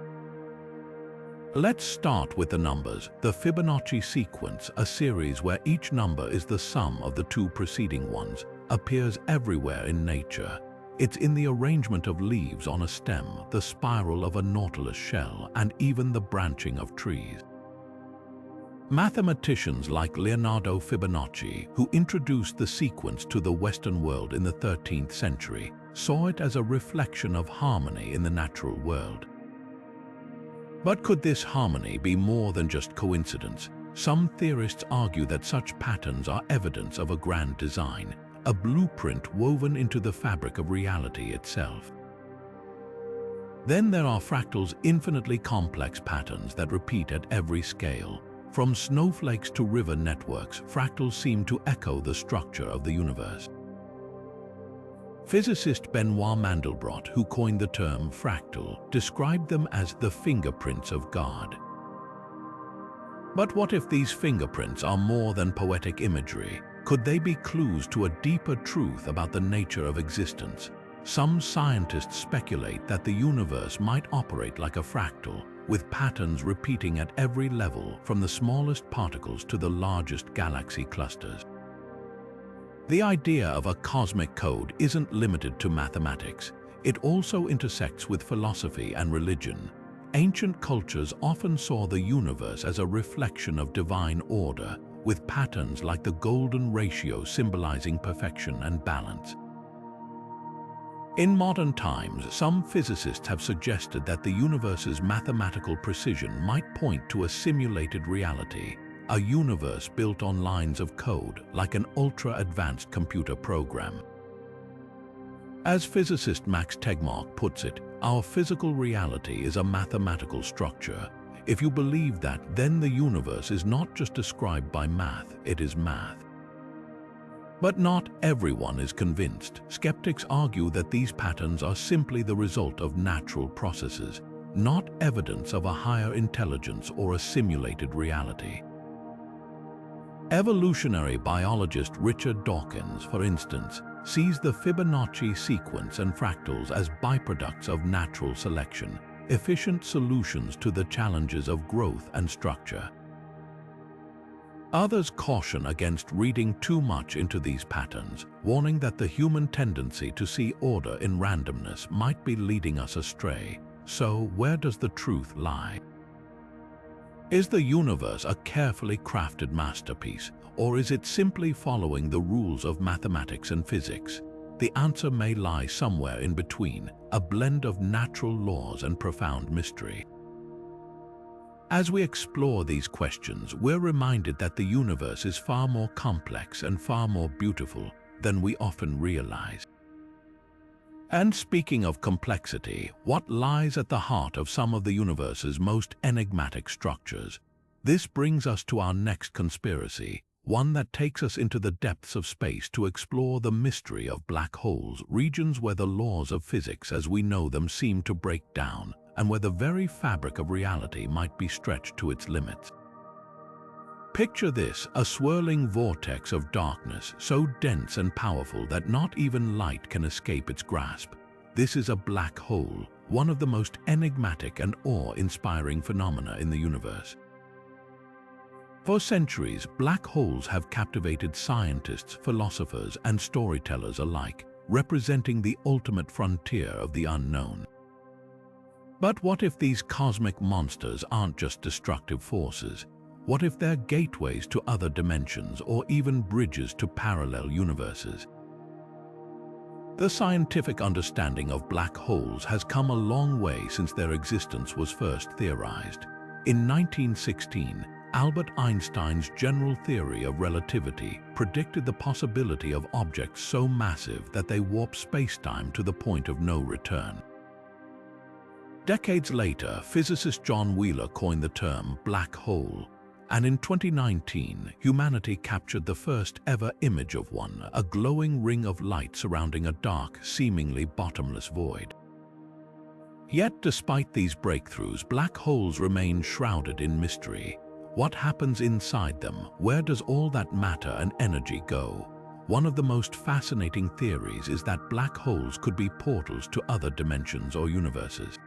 Let's start with the numbers. The Fibonacci sequence, a series where each number is the sum of the two preceding ones, appears everywhere in nature. It's in the arrangement of leaves on a stem, the spiral of a nautilus shell, and even the branching of trees. Mathematicians like Leonardo Fibonacci, who introduced the sequence to the Western world in the 13th century, saw it as a reflection of harmony in the natural world. But could this harmony be more than just coincidence? Some theorists argue that such patterns are evidence of a grand design, a blueprint woven into the fabric of reality itself. Then there are fractals, infinitely complex patterns that repeat at every scale. From snowflakes to river networks, fractals seem to echo the structure of the universe. Physicist Benoit Mandelbrot, who coined the term fractal, described them as the fingerprints of God. But what if these fingerprints are more than poetic imagery? Could they be clues to a deeper truth about the nature of existence? Some scientists speculate that the universe might operate like a fractal, with patterns repeating at every level, from the smallest particles to the largest galaxy clusters. The idea of a cosmic code isn't limited to mathematics. It also intersects with philosophy and religion. Ancient cultures often saw the universe as a reflection of divine order, with patterns like the golden ratio symbolizing perfection and balance. In modern times, some physicists have suggested that the universe's mathematical precision might point to a simulated reality, a universe built on lines of code, like an ultra-advanced computer program. As physicist Max Tegmark puts it, our physical reality is a mathematical structure. If you believe that, then the universe is not just described by math, it is math. But not everyone is convinced. Skeptics argue that these patterns are simply the result of natural processes, not evidence of a higher intelligence or a simulated reality. Evolutionary biologist Richard Dawkins, for instance, sees the Fibonacci sequence and fractals as byproducts of natural selection, efficient solutions to the challenges of growth and structure. Others caution against reading too much into these patterns, warning that the human tendency to see order in randomness might be leading us astray. So, where does the truth lie? Is the universe a carefully crafted masterpiece, or is it simply following the rules of mathematics and physics? The answer may lie somewhere in between, a blend of natural laws and profound mystery. As we explore these questions, we're reminded that the universe is far more complex and far more beautiful than we often realize. And speaking of complexity, what lies at the heart of some of the universe's most enigmatic structures? This brings us to our next conspiracy, one that takes us into the depths of space to explore the mystery of black holes, regions where the laws of physics as we know them seem to break down, and where the very fabric of reality might be stretched to its limits. Picture this, a swirling vortex of darkness, so dense and powerful that not even light can escape its grasp. This is a black hole, one of the most enigmatic and awe-inspiring phenomena in the universe. For centuries, black holes have captivated scientists, philosophers, and storytellers alike, representing the ultimate frontier of the unknown. But what if these cosmic monsters aren't just destructive forces? What if they're gateways to other dimensions or even bridges to parallel universes? The scientific understanding of black holes has come a long way since their existence was first theorized. In 1916, Albert Einstein's general theory of relativity predicted the possibility of objects so massive that they warp spacetime to the point of no return. Decades later, physicist John Wheeler coined the term black hole, and in 2019, humanity captured the first ever image of one, a glowing ring of light surrounding a dark, seemingly bottomless void. Yet, despite these breakthroughs, black holes remain shrouded in mystery. What happens inside them? Where does all that matter and energy go? One of the most fascinating theories is that black holes could be portals to other dimensions or universes.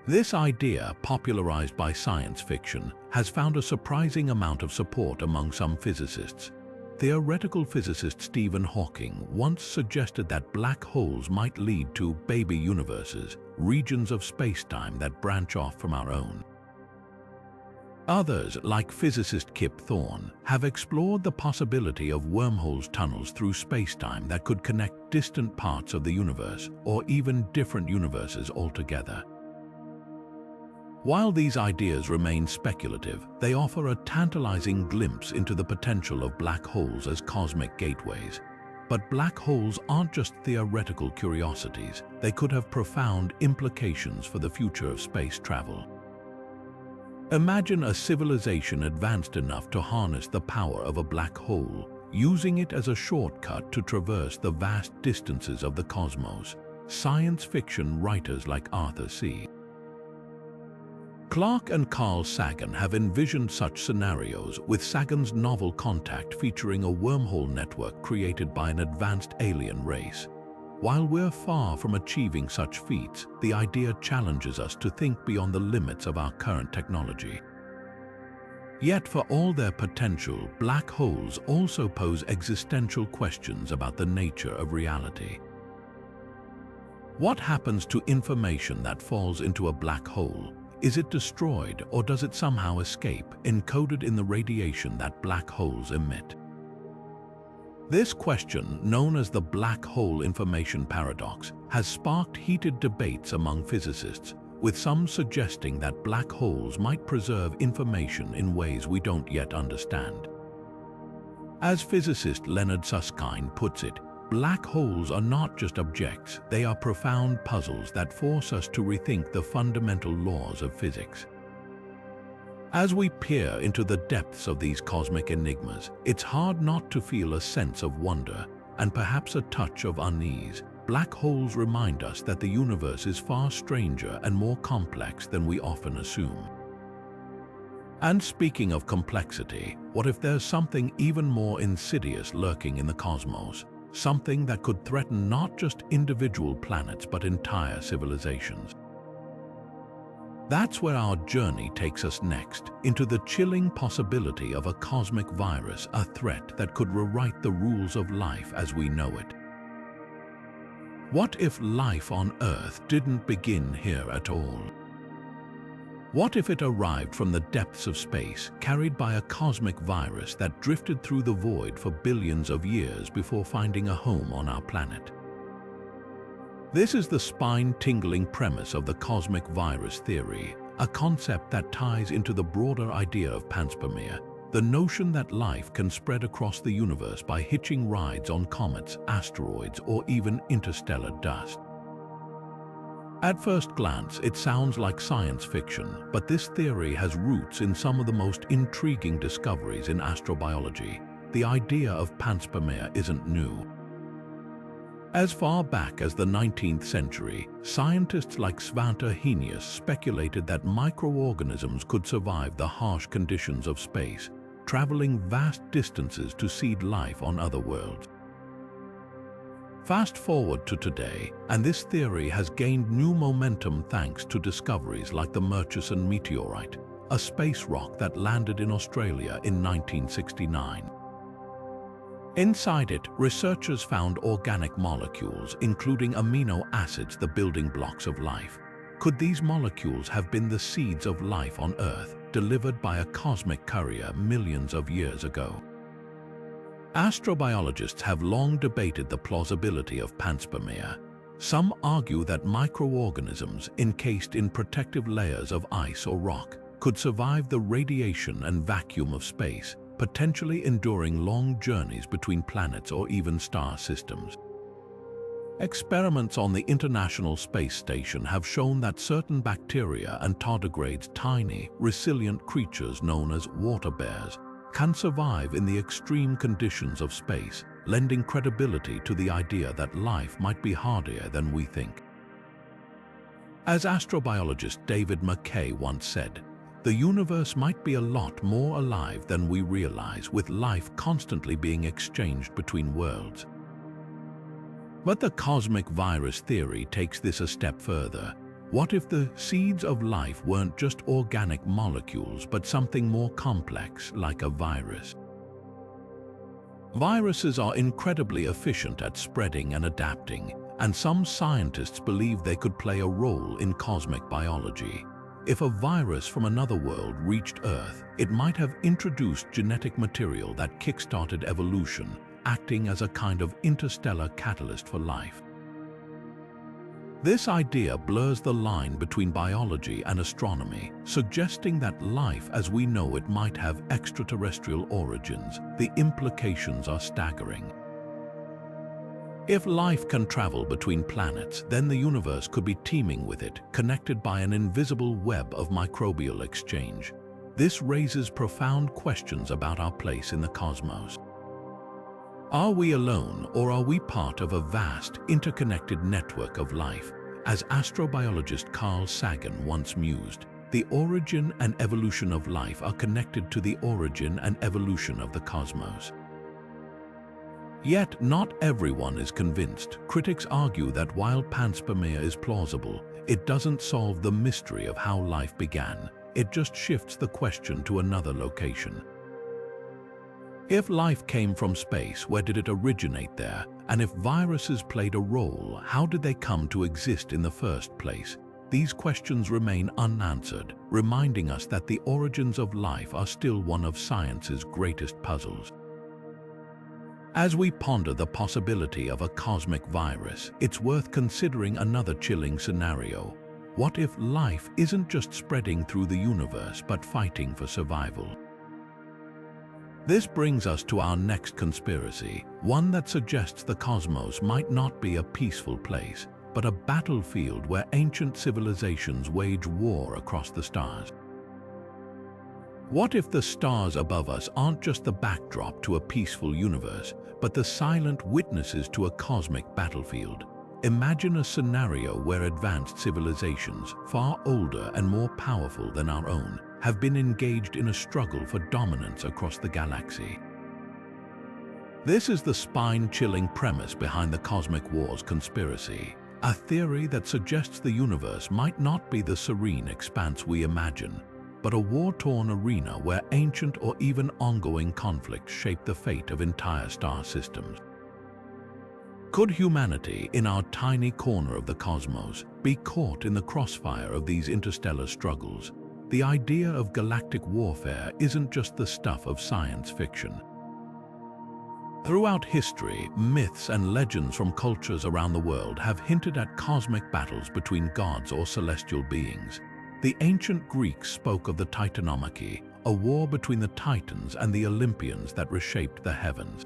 This idea, popularized by science fiction, has found a surprising amount of support among some physicists. Theoretical physicist Stephen Hawking once suggested that black holes might lead to baby universes, regions of spacetime that branch off from our own. Others, like physicist Kip Thorne, have explored the possibility of wormholes, tunnels through spacetime that could connect distant parts of the universe, or even different universes altogether. While these ideas remain speculative, they offer a tantalizing glimpse into the potential of black holes as cosmic gateways. But black holes aren't just theoretical curiosities, they could have profound implications for the future of space travel. Imagine a civilization advanced enough to harness the power of a black hole, using it as a shortcut to traverse the vast distances of the cosmos. Science fiction writers like Arthur C. Clarke and Carl Sagan have envisioned such scenarios, with Sagan's novel Contact featuring a wormhole network created by an advanced alien race. While we're far from achieving such feats, the idea challenges us to think beyond the limits of our current technology. Yet, for all their potential, black holes also pose existential questions about the nature of reality. What happens to information that falls into a black hole? Is it destroyed, or does it somehow escape, encoded in the radiation that black holes emit? This question, known as the black hole information paradox, has sparked heated debates among physicists, with some suggesting that black holes might preserve information in ways we don't yet understand. As physicist Leonard Susskind puts it, Black holes are not just objects, they are profound puzzles that force us to rethink the fundamental laws of physics. As we peer into the depths of these cosmic enigmas, it's hard not to feel a sense of wonder and perhaps a touch of unease. Black holes remind us that the universe is far stranger and more complex than we often assume. And speaking of complexity, what if there's something even more insidious lurking in the cosmos? Something that could threaten not just individual planets but entire civilizations. That's where our journey takes us next, into the chilling possibility of a cosmic virus, a threat that could rewrite the rules of life as we know it. What if life on Earth didn't begin here at all? What if it arrived from the depths of space, carried by a cosmic virus that drifted through the void for billions of years before finding a home on our planet? This is the spine-tingling premise of the cosmic virus theory, a concept that ties into the broader idea of panspermia, the notion that life can spread across the universe by hitching rides on comets, asteroids, or even interstellar dust. At first glance, it sounds like science fiction, but this theory has roots in some of the most intriguing discoveries in astrobiology. The idea of panspermia isn't new. As far back as the 19th century, scientists like Svante Arrhenius speculated that microorganisms could survive the harsh conditions of space, traveling vast distances to seed life on other worlds. Fast forward to today, and this theory has gained new momentum thanks to discoveries like the Murchison meteorite, a space rock that landed in Australia in 1969. Inside it, researchers found organic molecules, including amino acids, the building blocks of life. Could these molecules have been the seeds of life on Earth, delivered by a cosmic courier millions of years ago? Astrobiologists have long debated the plausibility of panspermia. Some argue that microorganisms encased in protective layers of ice or rock could survive the radiation and vacuum of space, potentially enduring long journeys between planets or even star systems. Experiments on the International Space Station have shown that certain bacteria and tardigrades, tiny, resilient creatures known as water bears, can survive in the extreme conditions of space, lending credibility to the idea that life might be hardier than we think. As astrobiologist David McKay once said, "The universe might be a lot more alive than we realize, with life constantly being exchanged between worlds." But the cosmic virus theory takes this a step further. What if the seeds of life weren't just organic molecules, but something more complex, like a virus? Viruses are incredibly efficient at spreading and adapting, and some scientists believe they could play a role in cosmic biology. If a virus from another world reached Earth, it might have introduced genetic material that kick-started evolution, acting as a kind of interstellar catalyst for life. This idea blurs the line between biology and astronomy, suggesting that life as we know it might have extraterrestrial origins. The implications are staggering. If life can travel between planets, then the universe could be teeming with it, connected by an invisible web of microbial exchange. This raises profound questions about our place in the cosmos. Are we alone, or are we part of a vast, interconnected network of life? As astrobiologist Carl Sagan once mused, the origin and evolution of life are connected to the origin and evolution of the cosmos. Yet, not everyone is convinced. Critics argue that while panspermia is plausible, it doesn't solve the mystery of how life began. It just shifts the question to another location. If life came from space, where did it originate there? And if viruses played a role, how did they come to exist in the first place? These questions remain unanswered, reminding us that the origins of life are still one of science's greatest puzzles. As we ponder the possibility of a cosmic virus, it's worth considering another chilling scenario. What if life isn't just spreading through the universe but fighting for survival? This brings us to our next conspiracy, one that suggests the cosmos might not be a peaceful place, but a battlefield where ancient civilizations wage war across the stars. What if the stars above us aren't just the backdrop to a peaceful universe, but the silent witnesses to a cosmic battlefield? Imagine a scenario where advanced civilizations, far older and more powerful than our own, have been engaged in a struggle for dominance across the galaxy. This is the spine-chilling premise behind the Cosmic Wars conspiracy, a theory that suggests the universe might not be the serene expanse we imagine, but a war-torn arena where ancient or even ongoing conflicts shape the fate of entire star systems. Could humanity, in our tiny corner of the cosmos, be caught in the crossfire of these interstellar struggles? The idea of galactic warfare isn't just the stuff of science fiction. Throughout history, myths and legends from cultures around the world have hinted at cosmic battles between gods or celestial beings. The ancient Greeks spoke of the Titanomachy, a war between the Titans and the Olympians that reshaped the heavens.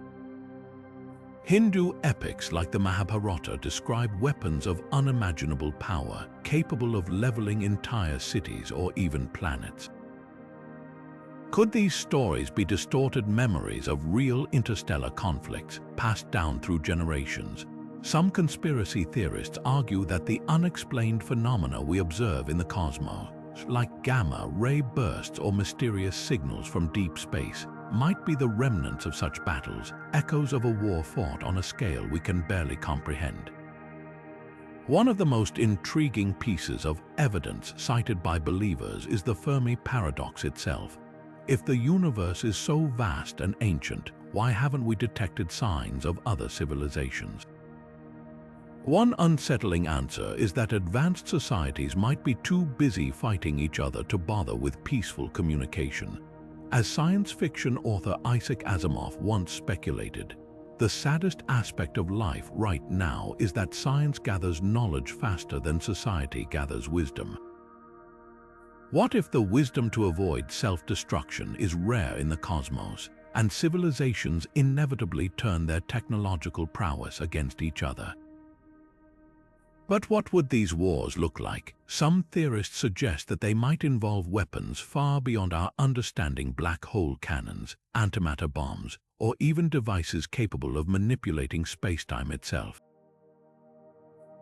Hindu epics like the Mahabharata describe weapons of unimaginable power, capable of leveling entire cities or even planets. Could these stories be distorted memories of real interstellar conflicts passed down through generations? Some conspiracy theorists argue that the unexplained phenomena we observe in the cosmos, like gamma-ray bursts or mysterious signals from deep space, might be the remnants of such battles, echoes of a war fought on a scale we can barely comprehend. One of the most intriguing pieces of evidence cited by believers is the Fermi paradox itself. If the universe is so vast and ancient, why haven't we detected signs of other civilizations? One unsettling answer is that advanced societies might be too busy fighting each other to bother with peaceful communication. As science fiction author Isaac Asimov once speculated, the saddest aspect of life right now is that science gathers knowledge faster than society gathers wisdom. What if the wisdom to avoid self-destruction is rare in the cosmos, and civilizations inevitably turn their technological prowess against each other? But what would these wars look like? Some theorists suggest that they might involve weapons far beyond our understanding: black hole cannons, antimatter bombs, or even devices capable of manipulating space-time itself.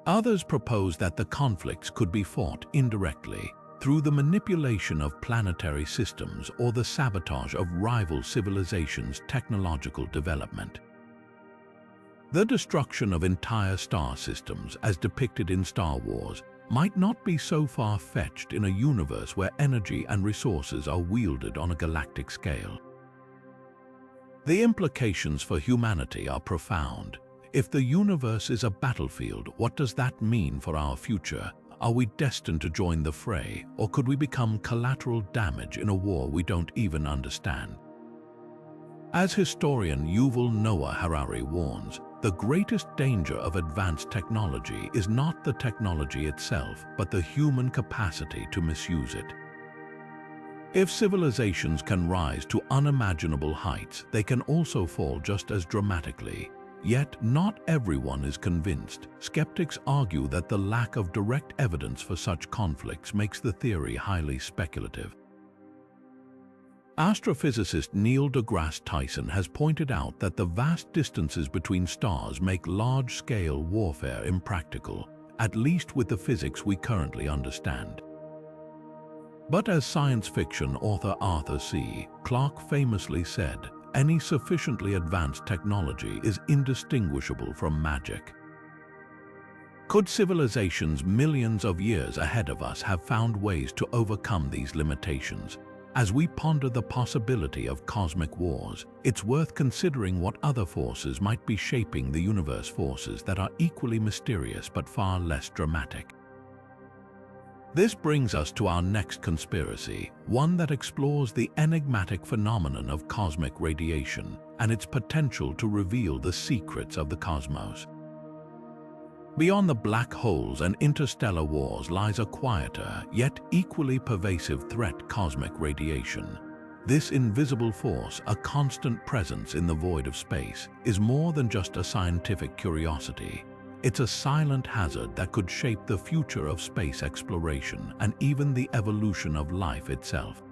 Others propose that the conflicts could be fought indirectly, through the manipulation of planetary systems or the sabotage of rival civilizations' technological development. The destruction of entire star systems, as depicted in Star Wars, might not be so far-fetched in a universe where energy and resources are wielded on a galactic scale. The implications for humanity are profound. If the universe is a battlefield, what does that mean for our future? Are we destined to join the fray, or could we become collateral damage in a war we don't even understand? As historian Yuval Noah Harari warns, the greatest danger of advanced technology is not the technology itself, but the human capacity to misuse it. If civilizations can rise to unimaginable heights, they can also fall just as dramatically. Yet, not everyone is convinced. Skeptics argue that the lack of direct evidence for such conflicts makes the theory highly speculative. Astrophysicist Neil deGrasse Tyson has pointed out that the vast distances between stars make large-scale warfare impractical, at least with the physics we currently understand. But as science fiction author Arthur C. Clarke famously said, any sufficiently advanced technology is indistinguishable from magic. Could civilizations millions of years ahead of us have found ways to overcome these limitations? As we ponder the possibility of cosmic wars, it's worth considering what other forces might be shaping the universe, forces that are equally mysterious but far less dramatic. This brings us to our next conspiracy, one that explores the enigmatic phenomenon of cosmic radiation and its potential to reveal the secrets of the cosmos. Beyond the black holes and interstellar wars lies a quieter, yet equally pervasive threat: cosmic radiation. This invisible force, a constant presence in the void of space, is more than just a scientific curiosity. It's a silent hazard that could shape the future of space exploration and even the evolution of life itself.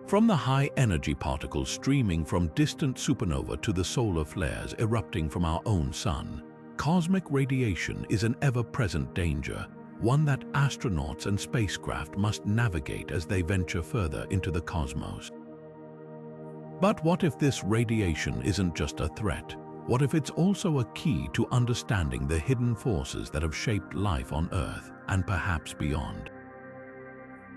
From the high-energy particles streaming from distant supernova to the solar flares erupting from our own sun, cosmic radiation is an ever-present danger, one that astronauts and spacecraft must navigate as they venture further into the cosmos. But what if this radiation isn't just a threat? What if it's also a key to understanding the hidden forces that have shaped life on Earth and perhaps beyond?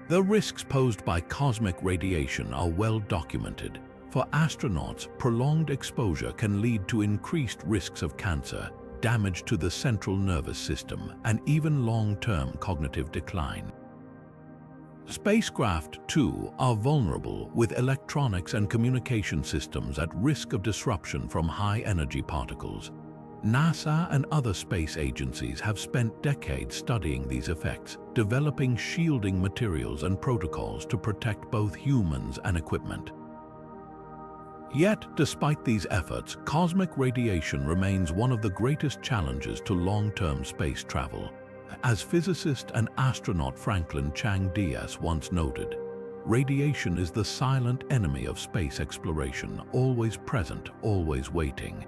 The risks posed by cosmic radiation are well documented. For astronauts, prolonged exposure can lead to increased risks of cancer, damage to the central nervous system, and even long-term cognitive decline. Spacecraft, too, are vulnerable, with electronics and communication systems at risk of disruption from high-energy particles. NASA and other space agencies have spent decades studying these effects, developing shielding materials and protocols to protect both humans and equipment. Yet, despite these efforts, cosmic radiation remains one of the greatest challenges to long-term space travel. As physicist and astronaut Franklin J.B.S. once noted, radiation is the silent enemy of space exploration, always present, always waiting.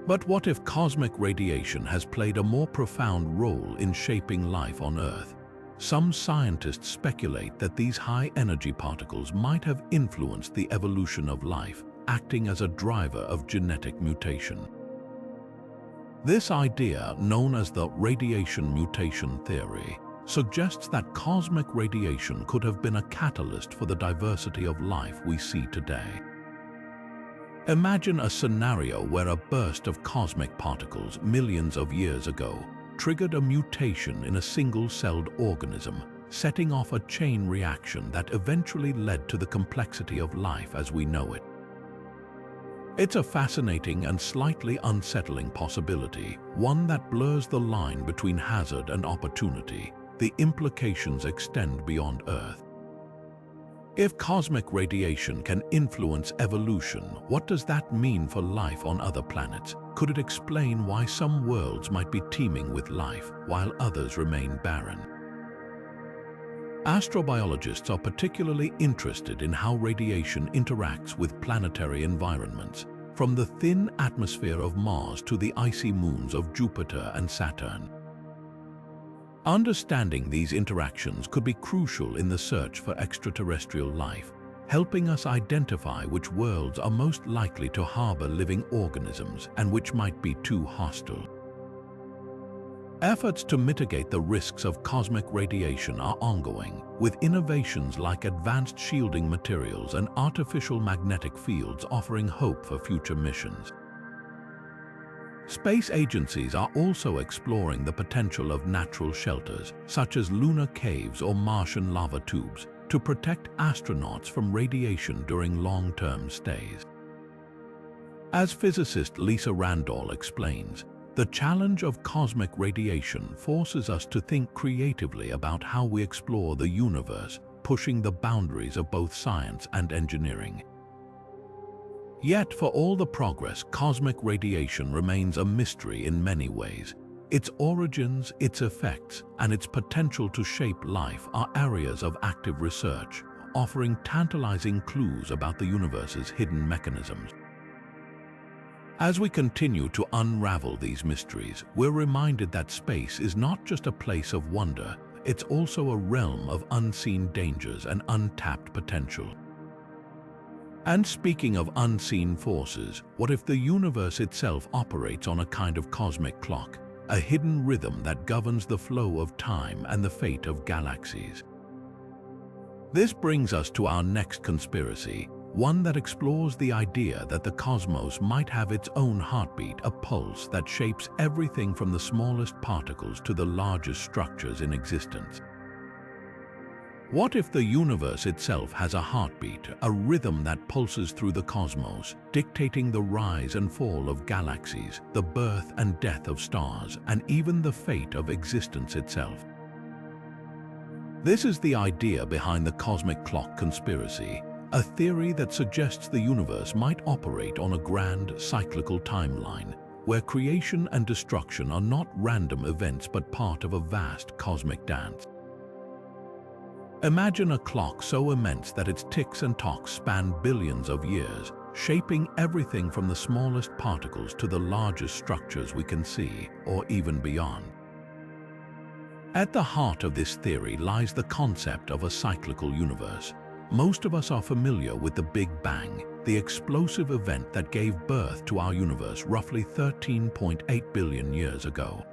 But what if cosmic radiation has played a more profound role in shaping life on Earth? Some scientists speculate that these high-energy particles might have influenced the evolution of life, acting as a driver of genetic mutation. This idea, known as the radiation mutation theory, suggests that cosmic radiation could have been a catalyst for the diversity of life we see today. Imagine a scenario where a burst of cosmic particles millions of years ago triggered a mutation in a single-celled organism, setting off a chain reaction that eventually led to the complexity of life as we know it. It's a fascinating and slightly unsettling possibility, one that blurs the line between hazard and opportunity. The implications extend beyond Earth. If cosmic radiation can influence evolution, what does that mean for life on other planets? Could it explain why some worlds might be teeming with life, while others remain barren? Astrobiologists are particularly interested in how radiation interacts with planetary environments, from the thin atmosphere of Mars to the icy moons of Jupiter and Saturn. Understanding these interactions could be crucial in the search for extraterrestrial life, helping us identify which worlds are most likely to harbor living organisms and which might be too hostile. Efforts to mitigate the risks of cosmic radiation are ongoing, with innovations like advanced shielding materials and artificial magnetic fields offering hope for future missions. Space agencies are also exploring the potential of natural shelters, such as lunar caves or Martian lava tubes, to protect astronauts from radiation during long-term stays. As physicist Lisa Randall explains, the challenge of cosmic radiation forces us to think creatively about how we explore the universe, pushing the boundaries of both science and engineering. Yet, for all the progress, cosmic radiation remains a mystery in many ways. Its origins, its effects, and its potential to shape life are areas of active research, offering tantalizing clues about the universe's hidden mechanisms. As we continue to unravel these mysteries, we're reminded that space is not just a place of wonder, it's also a realm of unseen dangers and untapped potential. And speaking of unseen forces, what if the universe itself operates on a kind of cosmic clock, a hidden rhythm that governs the flow of time and the fate of galaxies? This brings us to our next conspiracy, one that explores the idea that the cosmos might have its own heartbeat, a pulse that shapes everything from the smallest particles to the largest structures in existence. What if the universe itself has a heartbeat, a rhythm that pulses through the cosmos, dictating the rise and fall of galaxies, the birth and death of stars, and even the fate of existence itself? This is the idea behind the cosmic clock conspiracy, a theory that suggests the universe might operate on a grand cyclical timeline, where creation and destruction are not random events but part of a vast cosmic dance. Imagine a clock so immense that its ticks and tocks span billions of years, shaping everything from the smallest particles to the largest structures we can see, or even beyond. At the heart of this theory lies the concept of a cyclical universe. Most of us are familiar with the Big Bang, the explosive event that gave birth to our universe roughly 13.8 billion years ago.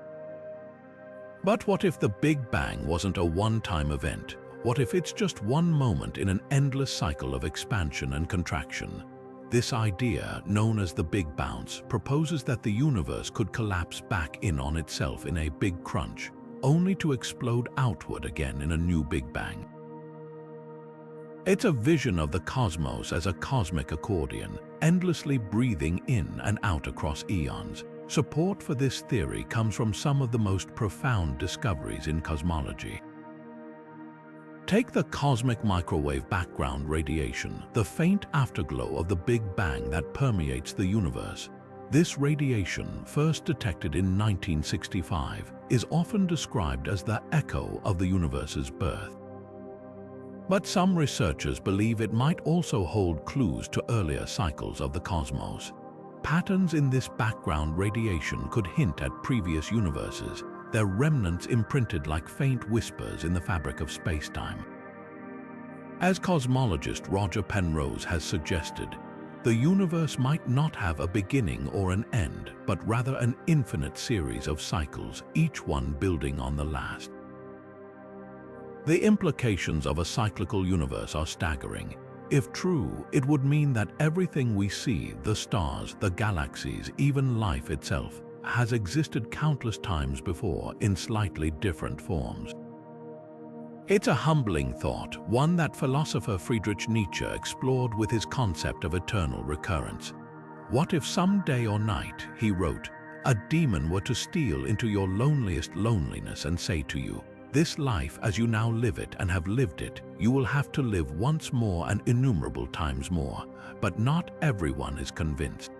But what if the Big Bang wasn't a one-time event? What if it's just one moment in an endless cycle of expansion and contraction? This idea, known as the Big Bounce, proposes that the universe could collapse back in on itself in a big crunch, only to explode outward again in a new Big Bang. It's a vision of the cosmos as a cosmic accordion, endlessly breathing in and out across eons. Support for this theory comes from some of the most profound discoveries in cosmology. Take the cosmic microwave background radiation, the faint afterglow of the Big Bang that permeates the universe. This radiation, first detected in 1965, is often described as the echo of the universe's birth. But some researchers believe it might also hold clues to earlier cycles of the cosmos. Patterns in this background radiation could hint at previous universes, their remnants imprinted like faint whispers in the fabric of space-time. As cosmologist Roger Penrose has suggested, the universe might not have a beginning or an end, but rather an infinite series of cycles, each one building on the last. The implications of a cyclical universe are staggering. If true, it would mean that everything we see, the stars, the galaxies, even life itself, has existed countless times before in slightly different forms. It's a humbling thought, one that philosopher Friedrich Nietzsche explored with his concept of eternal recurrence. What if some day or night, he wrote, a demon were to steal into your loneliest loneliness and say to you, this life as you now live it and have lived it, you will have to live once more and innumerable times more, but not everyone is convinced.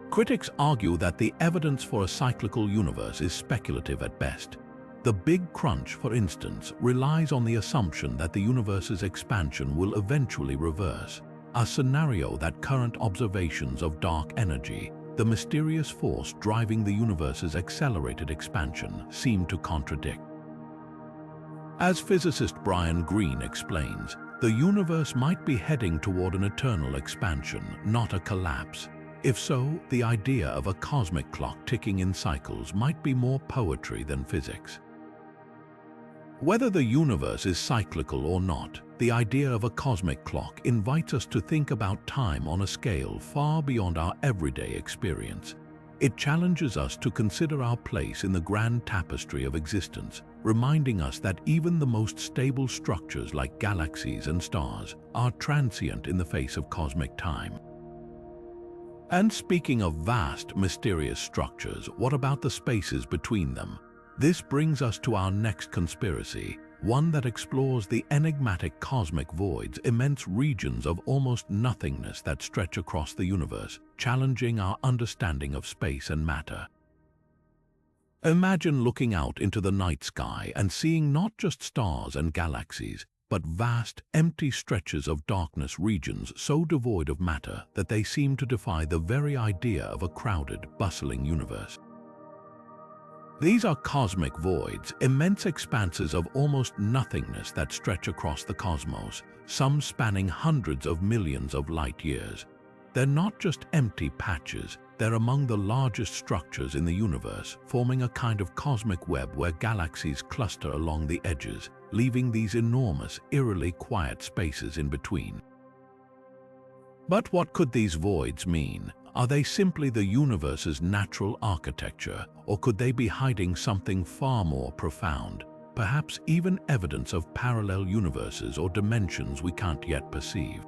Critics argue that the evidence for a cyclical universe is speculative at best. The Big Crunch, for instance, relies on the assumption that the universe's expansion will eventually reverse, a scenario that current observations of dark energy, the mysterious force driving the universe's accelerated expansion, seem to contradict. As physicist Brian Greene explains, the universe might be heading toward an eternal expansion, not a collapse. If so, the idea of a cosmic clock ticking in cycles might be more poetry than physics. Whether the universe is cyclical or not, the idea of a cosmic clock invites us to think about time on a scale far beyond our everyday experience. It challenges us to consider our place in the grand tapestry of existence, reminding us that even the most stable structures like galaxies and stars are transient in the face of cosmic time. And speaking of vast, mysterious structures, what about the spaces between them? This brings us to our next conspiracy, one that explores the enigmatic cosmic voids, immense regions of almost nothingness that stretch across the universe, challenging our understanding of space and matter. Imagine looking out into the night sky and seeing not just stars and galaxies, but vast, empty stretches of darkness, regions so devoid of matter that they seem to defy the very idea of a crowded, bustling universe. These are cosmic voids, immense expanses of almost nothingness that stretch across the cosmos, some spanning hundreds of millions of light years. They're not just empty patches, they're among the largest structures in the universe, forming a kind of cosmic web where galaxies cluster along the edges, leaving these enormous, eerily quiet spaces in between. But what could these voids mean? Are they simply the universe's natural architecture, or could they be hiding something far more profound, perhaps even evidence of parallel universes or dimensions we can't yet perceive?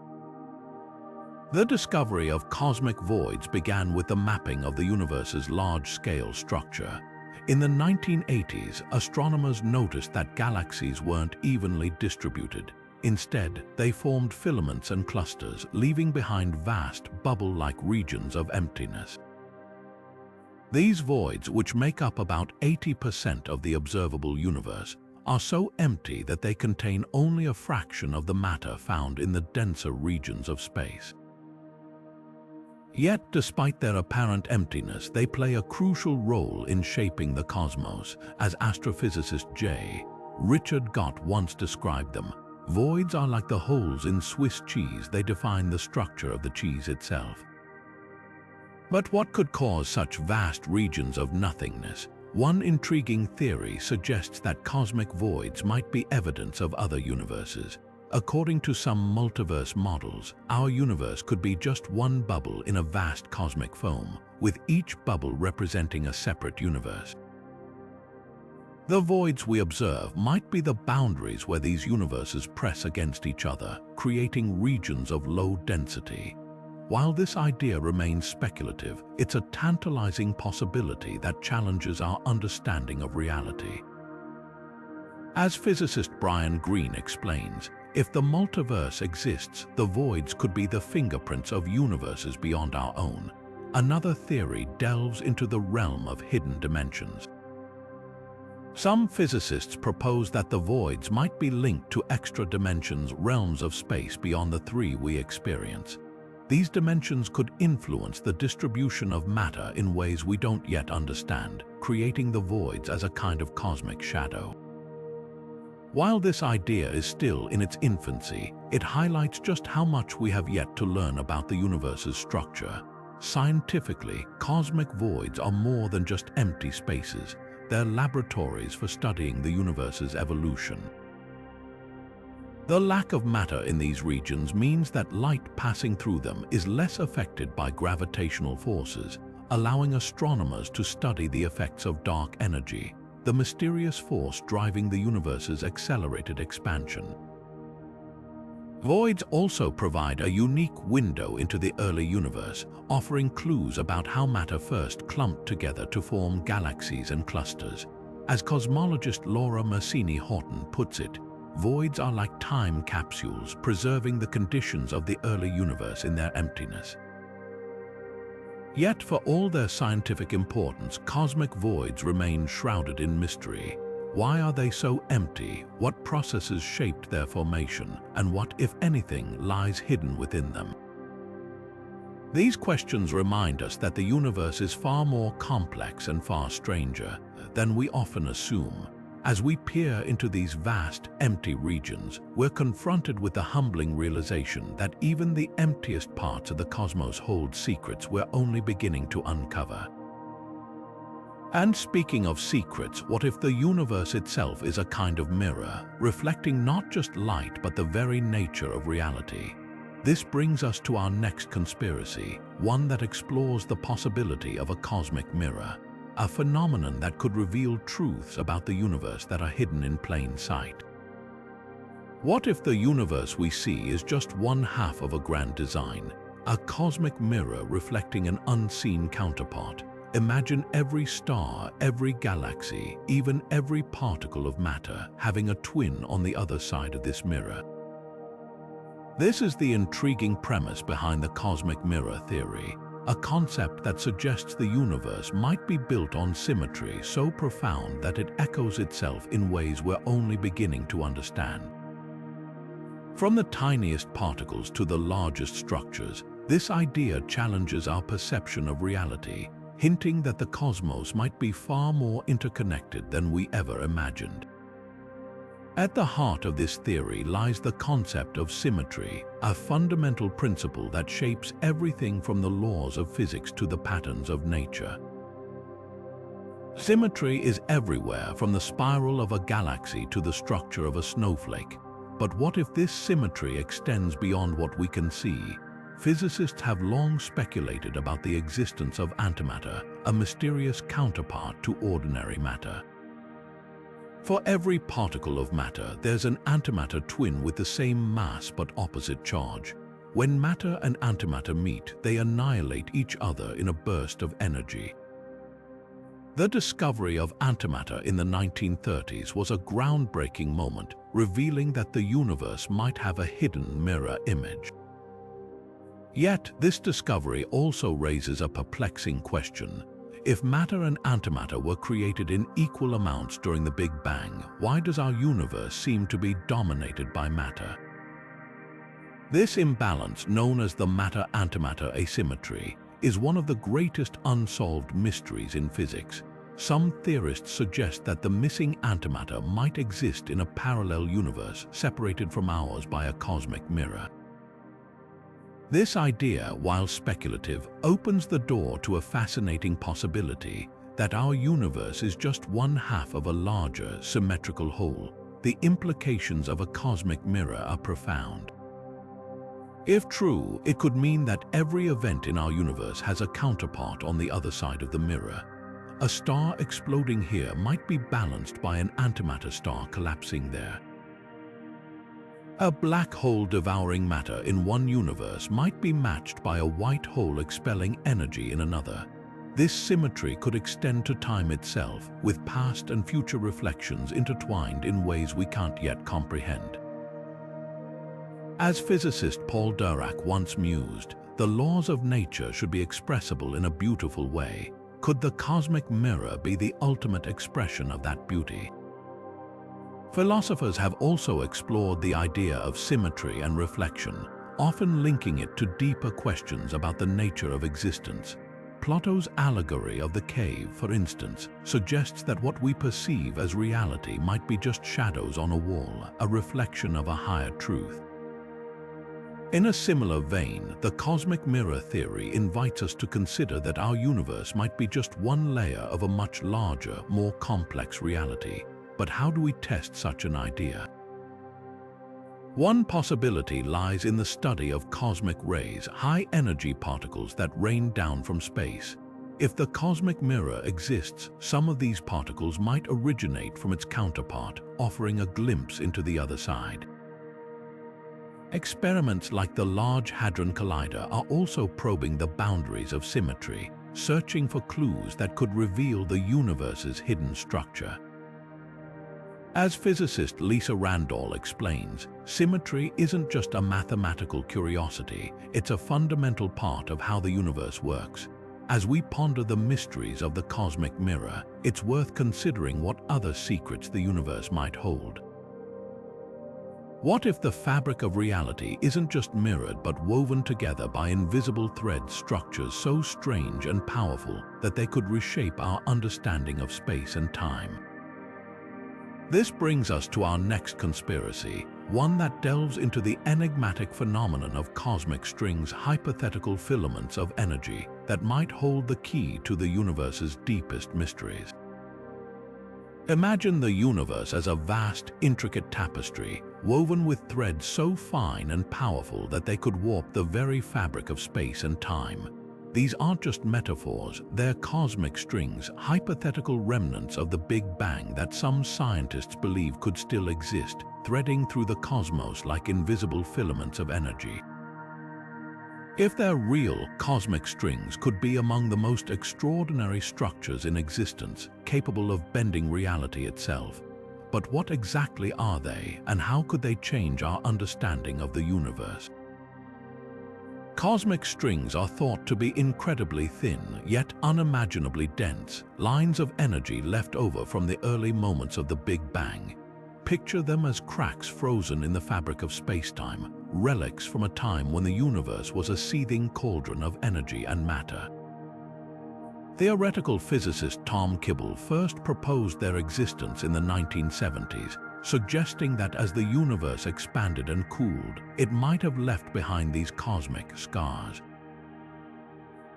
The discovery of cosmic voids began with the mapping of the universe's large-scale structure. In the 1980s, astronomers noticed that galaxies weren't evenly distributed. Instead, they formed filaments and clusters, leaving behind vast, bubble-like regions of emptiness. These voids, which make up about 80% of the observable universe, are so empty that they contain only a fraction of the matter found in the denser regions of space. Yet, despite their apparent emptiness, they play a crucial role in shaping the cosmos, as astrophysicist J. Richard Gott once described them. Voids are like the holes in Swiss cheese. They define the structure of the cheese itself. But what could cause such vast regions of nothingness? One intriguing theory suggests that cosmic voids might be evidence of other universes. According to some multiverse models, our universe could be just one bubble in a vast cosmic foam, with each bubble representing a separate universe. The voids we observe might be the boundaries where these universes press against each other, creating regions of low density. While this idea remains speculative, it's a tantalizing possibility that challenges our understanding of reality. As physicist Brian Greene explains, if the multiverse exists, the voids could be the fingerprints of universes beyond our own. Another theory delves into the realm of hidden dimensions. Some physicists propose that the voids might be linked to extra dimensions, realms of space beyond the three we experience. These dimensions could influence the distribution of matter in ways we don't yet understand, creating the voids as a kind of cosmic shadow. While this idea is still in its infancy, it highlights just how much we have yet to learn about the universe's structure. Scientifically, cosmic voids are more than just empty spaces. They're laboratories for studying the universe's evolution. The lack of matter in these regions means that light passing through them is less affected by gravitational forces, allowing astronomers to study the effects of dark energy, the mysterious force driving the universe's accelerated expansion. Voids also provide a unique window into the early universe, offering clues about how matter first clumped together to form galaxies and clusters. As cosmologist Laura Mersini-Houghton puts it, voids are like time capsules, preserving the conditions of the early universe in their emptiness. Yet, for all their scientific importance, cosmic voids remain shrouded in mystery. Why are they so empty? What processes shaped their formation? And what, if anything, lies hidden within them? These questions remind us that the universe is far more complex and far stranger than we often assume. As we peer into these vast, empty regions, we're confronted with the humbling realization that even the emptiest parts of the cosmos hold secrets we're only beginning to uncover. And speaking of secrets, what if the universe itself is a kind of mirror, reflecting not just light but the very nature of reality? This brings us to our next conspiracy, one that explores the possibility of a cosmic mirror, a phenomenon that could reveal truths about the universe that are hidden in plain sight. What if the universe we see is just one half of a grand design, a cosmic mirror reflecting an unseen counterpart? Imagine every star, every galaxy, even every particle of matter having a twin on the other side of this mirror. This is the intriguing premise behind the cosmic mirror theory, a concept that suggests the universe might be built on symmetry so profound that it echoes itself in ways we're only beginning to understand. From the tiniest particles to the largest structures, this idea challenges our perception of reality, hinting that the cosmos might be far more interconnected than we ever imagined. At the heart of this theory lies the concept of symmetry, a fundamental principle that shapes everything from the laws of physics to the patterns of nature. Symmetry is everywhere, from the spiral of a galaxy to the structure of a snowflake. But what if this symmetry extends beyond what we can see? Physicists have long speculated about the existence of antimatter, a mysterious counterpart to ordinary matter. For every particle of matter, there's an antimatter twin with the same mass but opposite charge. When matter and antimatter meet, they annihilate each other in a burst of energy. The discovery of antimatter in the 1930s was a groundbreaking moment, revealing that the universe might have a hidden mirror image. Yet, this discovery also raises a perplexing question. If matter and antimatter were created in equal amounts during the Big Bang, why does our universe seem to be dominated by matter? This imbalance, known as the matter-antimatter asymmetry, is one of the greatest unsolved mysteries in physics. Some theorists suggest that the missing antimatter might exist in a parallel universe separated from ours by a cosmic mirror. This idea, while speculative, opens the door to a fascinating possibility that our universe is just one half of a larger, symmetrical whole. The implications of a cosmic mirror are profound. If true, it could mean that every event in our universe has a counterpart on the other side of the mirror. A star exploding here might be balanced by an antimatter star collapsing there. A black hole devouring matter in one universe might be matched by a white hole expelling energy in another. This symmetry could extend to time itself, with past and future reflections intertwined in ways we can't yet comprehend. As physicist Paul Dirac once mused, the laws of nature should be expressible in a beautiful way. Could the cosmic mirror be the ultimate expression of that beauty? Philosophers have also explored the idea of symmetry and reflection, often linking it to deeper questions about the nature of existence. Plato's allegory of the cave, for instance, suggests that what we perceive as reality might be just shadows on a wall, a reflection of a higher truth. In a similar vein, the cosmic mirror theory invites us to consider that our universe might be just one layer of a much larger, more complex reality. But how do we test such an idea? One possibility lies in the study of cosmic rays, high-energy particles that rain down from space. If the cosmic mirror exists, some of these particles might originate from its counterpart, offering a glimpse into the other side. Experiments like the Large Hadron Collider are also probing the boundaries of symmetry, searching for clues that could reveal the universe's hidden structure. As physicist Lisa Randall explains, symmetry isn't just a mathematical curiosity, it's a fundamental part of how the universe works. As we ponder the mysteries of the cosmic mirror, it's worth considering what other secrets the universe might hold. What if the fabric of reality isn't just mirrored but woven together by invisible thread structures so strange and powerful that they could reshape our understanding of space and time? This brings us to our next conspiracy, one that delves into the enigmatic phenomenon of cosmic strings, hypothetical filaments of energy that might hold the key to the universe's deepest mysteries. Imagine the universe as a vast, intricate tapestry, woven with threads so fine and powerful that they could warp the very fabric of space and time. These aren't just metaphors, they're cosmic strings, hypothetical remnants of the Big Bang that some scientists believe could still exist, threading through the cosmos like invisible filaments of energy. If they're real, cosmic strings could be among the most extraordinary structures in existence, capable of bending reality itself. But what exactly are they, and how could they change our understanding of the universe? Cosmic strings are thought to be incredibly thin, yet unimaginably dense, lines of energy left over from the early moments of the Big Bang. Picture them as cracks frozen in the fabric of space-time, relics from a time when the universe was a seething cauldron of energy and matter. Theoretical physicist Tom Kibble first proposed their existence in the 1970s, suggesting that as the universe expanded and cooled, it might have left behind these cosmic scars.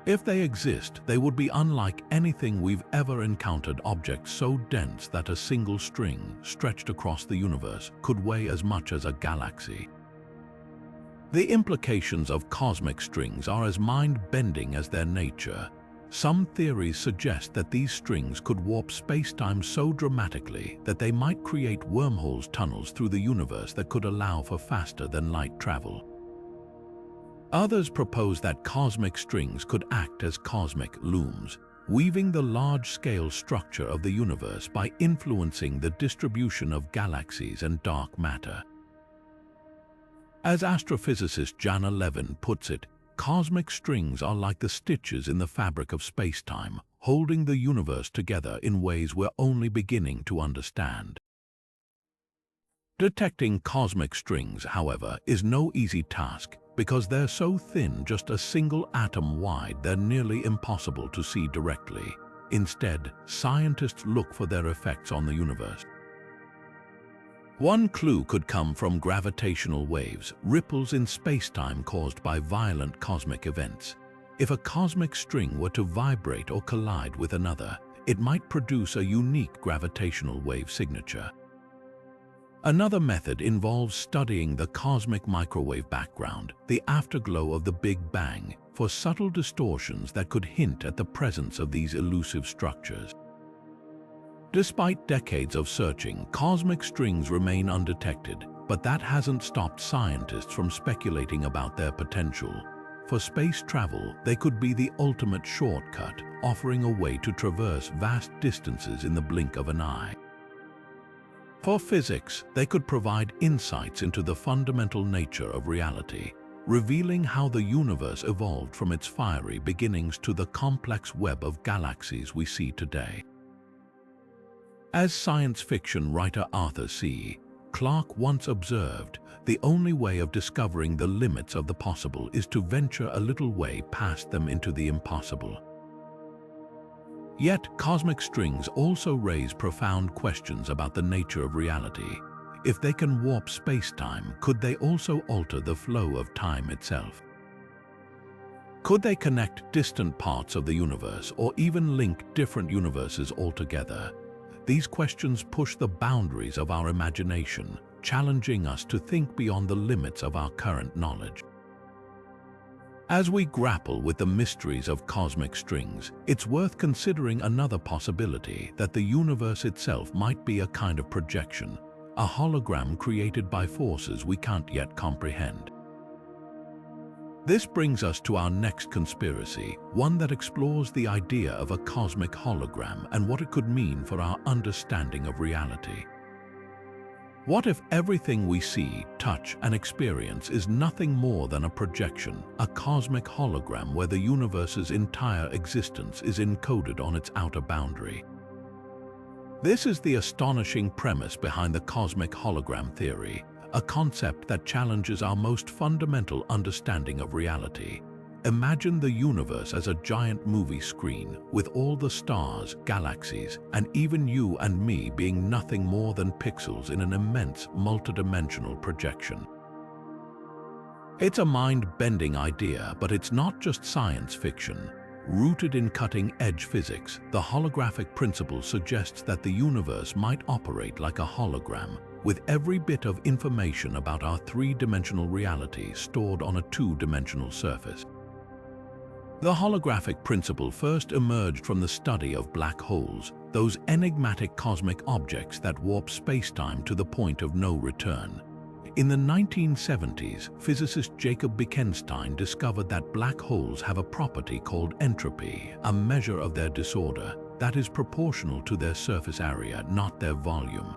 If they exist, they would be unlike anything we've ever encountered, objects so dense that a single string, stretched across the universe, could weigh as much as a galaxy. The implications of cosmic strings are as mind-bending as their nature. Some theories suggest that these strings could warp space-time so dramatically that they might create wormholes, tunnels through the universe that could allow for faster-than-light travel. Others propose that cosmic strings could act as cosmic looms, weaving the large-scale structure of the universe by influencing the distribution of galaxies and dark matter. As astrophysicist Janna Levin puts it, cosmic strings are like the stitches in the fabric of space-time, holding the universe together in ways we're only beginning to understand. Detecting cosmic strings, however, is no easy task because they're so thin, just a single atom wide, they're nearly impossible to see directly. Instead, scientists look for their effects on the universe. One clue could come from gravitational waves, ripples in space-time caused by violent cosmic events. If a cosmic string were to vibrate or collide with another, it might produce a unique gravitational wave signature. Another method involves studying the cosmic microwave background, the afterglow of the Big Bang, for subtle distortions that could hint at the presence of these elusive structures. Despite decades of searching, cosmic strings remain undetected, but that hasn't stopped scientists from speculating about their potential. For space travel, they could be the ultimate shortcut, offering a way to traverse vast distances in the blink of an eye. For physics, they could provide insights into the fundamental nature of reality, revealing how the universe evolved from its fiery beginnings to the complex web of galaxies we see today. As science fiction writer Arthur C. Clarke once observed, the only way of discovering the limits of the possible is to venture a little way past them into the impossible. Yet, cosmic strings also raise profound questions about the nature of reality. If they can warp space-time, could they also alter the flow of time itself? Could they connect distant parts of the universe or even link different universes altogether? These questions push the boundaries of our imagination, challenging us to think beyond the limits of our current knowledge. As we grapple with the mysteries of cosmic strings, it's worth considering another possibility, that the universe itself might be a kind of projection, a hologram created by forces we can't yet comprehend. This brings us to our next conspiracy, one that explores the idea of a cosmic hologram and what it could mean for our understanding of reality. What if everything we see, touch, and experience is nothing more than a projection, a cosmic hologram where the universe's entire existence is encoded on its outer boundary? This is the astonishing premise behind the cosmic hologram theory, a concept that challenges our most fundamental understanding of reality. Imagine the universe as a giant movie screen, with all the stars, galaxies, and even you and me being nothing more than pixels in an immense, multidimensional projection. It's a mind-bending idea, but it's not just science fiction. Rooted in cutting-edge physics, the holographic principle suggests that the universe might operate like a hologram, with every bit of information about our three-dimensional reality stored on a two-dimensional surface. The holographic principle first emerged from the study of black holes, those enigmatic cosmic objects that warp space-time to the point of no return. In the 1970s, physicist Jacob Bekenstein discovered that black holes have a property called entropy, a measure of their disorder that is proportional to their surface area, not their volume.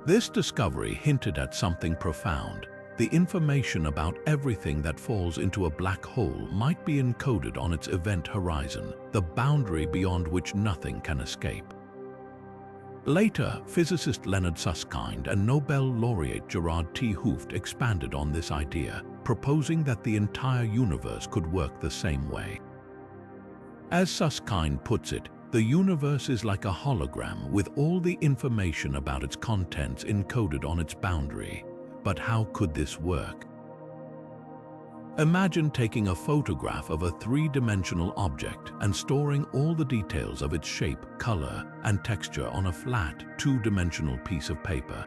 This discovery hinted at something profound. The information about everything that falls into a black hole might be encoded on its event horizon, the boundary beyond which nothing can escape. Later, physicist Leonard Susskind and Nobel laureate Gerard T. Hooft expanded on this idea, proposing that the entire universe could work the same way. As Susskind puts it, the universe is like a hologram with all the information about its contents encoded on its boundary. But how could this work? Imagine taking a photograph of a three-dimensional object and storing all the details of its shape, color, and texture on a flat, two-dimensional piece of paper.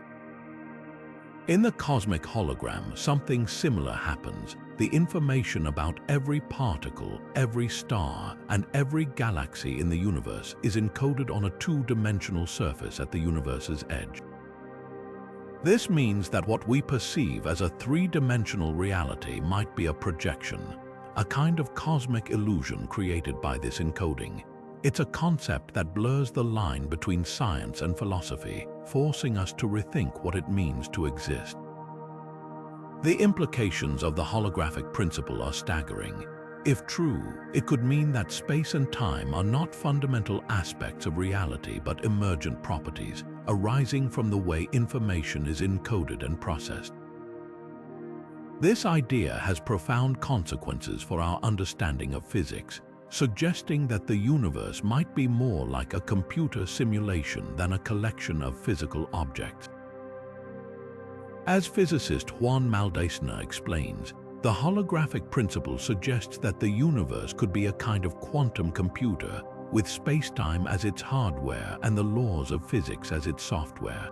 In the cosmic hologram, something similar happens. The information about every particle, every star, and every galaxy in the universe is encoded on a two-dimensional surface at the universe's edge. This means that what we perceive as a three-dimensional reality might be a projection, a kind of cosmic illusion created by this encoding. It's a concept that blurs the line between science and philosophy, forcing us to rethink what it means to exist. The implications of the holographic principle are staggering. If true, it could mean that space and time are not fundamental aspects of reality but emergent properties, arising from the way information is encoded and processed. This idea has profound consequences for our understanding of physics, suggesting that the universe might be more like a computer simulation than a collection of physical objects. As physicist Juan Maldacena explains, the holographic principle suggests that the universe could be a kind of quantum computer, with space-time as its hardware and the laws of physics as its software.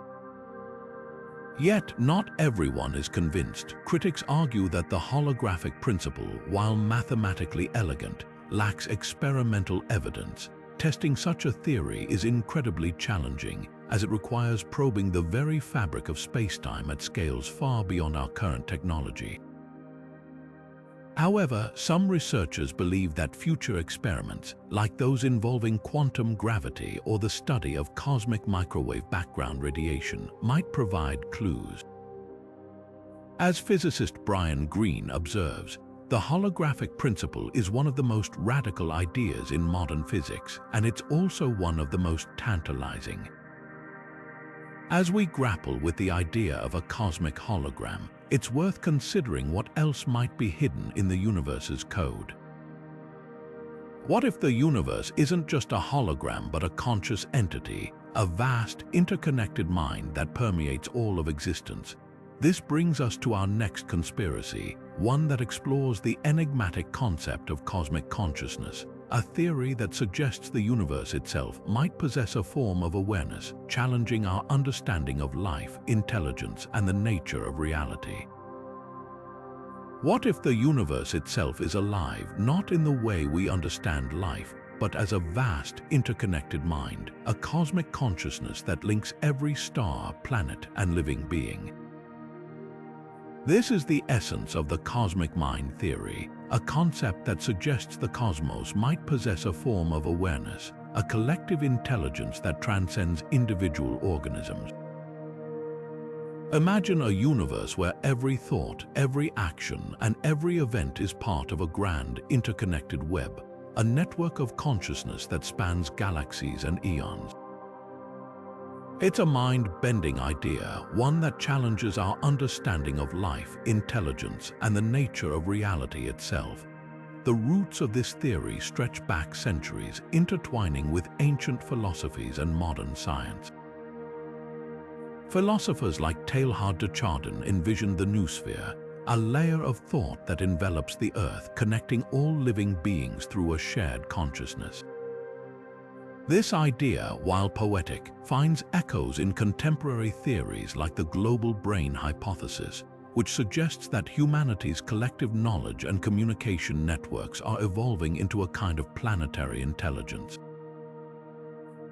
Yet, not everyone is convinced. Critics argue that the holographic principle, while mathematically elegant, lacks experimental evidence. Testing such a theory is incredibly challenging, as it requires probing the very fabric of space-time at scales far beyond our current technology. However, some researchers believe that future experiments, like those involving quantum gravity or the study of cosmic microwave background radiation, might provide clues. As physicist Brian Greene observes, the holographic principle is one of the most radical ideas in modern physics, and it's also one of the most tantalizing. As we grapple with the idea of a cosmic hologram, it's worth considering what else might be hidden in the universe's code. What if the universe isn't just a hologram but a conscious entity, a vast, interconnected mind that permeates all of existence? This brings us to our next conspiracy, one that explores the enigmatic concept of cosmic consciousness, a theory that suggests the universe itself might possess a form of awareness, challenging our understanding of life, intelligence, and the nature of reality. What if the universe itself is alive, not in the way we understand life, but as a vast, interconnected mind, a cosmic consciousness that links every star, planet, and living being? This is the essence of the cosmic mind theory, a concept that suggests the cosmos might possess a form of awareness, a collective intelligence that transcends individual organisms. Imagine a universe where every thought, every action, and every event is part of a grand, interconnected web, a network of consciousness that spans galaxies and eons. It's a mind-bending idea, one that challenges our understanding of life, intelligence, and the nature of reality itself. The roots of this theory stretch back centuries, intertwining with ancient philosophies and modern science. Philosophers like Teilhard de Chardin envisioned the noosphere, a layer of thought that envelops the Earth, connecting all living beings through a shared consciousness. This idea, while poetic, finds echoes in contemporary theories like the global brain hypothesis, which suggests that humanity's collective knowledge and communication networks are evolving into a kind of planetary intelligence.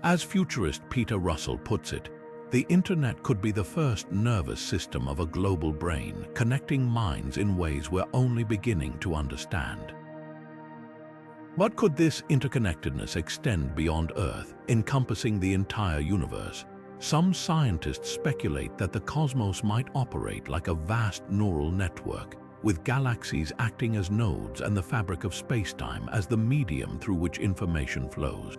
As futurist Peter Russell puts it, the internet could be the first nervous system of a global brain, connecting minds in ways we're only beginning to understand. But could this interconnectedness extend beyond Earth, encompassing the entire universe? Some scientists speculate that the cosmos might operate like a vast neural network, with galaxies acting as nodes and the fabric of spacetime as the medium through which information flows.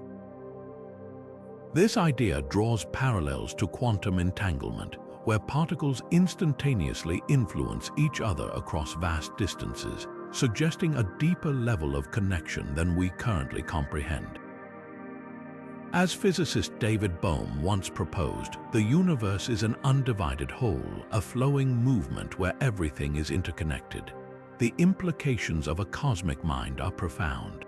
This idea draws parallels to quantum entanglement, where particles instantaneously influence each other across vast distances, suggesting a deeper level of connection than we currently comprehend. As physicist David Bohm once proposed, the universe is an undivided whole, a flowing movement where everything is interconnected. The implications of a cosmic mind are profound.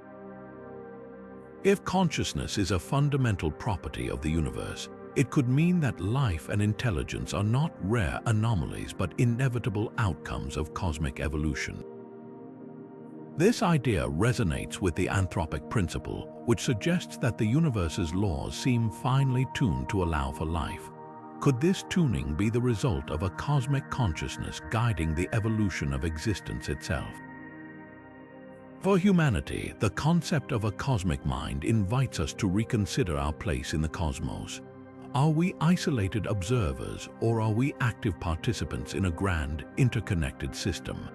If consciousness is a fundamental property of the universe, it could mean that life and intelligence are not rare anomalies but inevitable outcomes of cosmic evolution. This idea resonates with the anthropic principle, which suggests that the universe's laws seem finely tuned to allow for life. Could this tuning be the result of a cosmic consciousness guiding the evolution of existence itself? For humanity, the concept of a cosmic mind invites us to reconsider our place in the cosmos. Are we isolated observers, or are we active participants in a grand, interconnected system?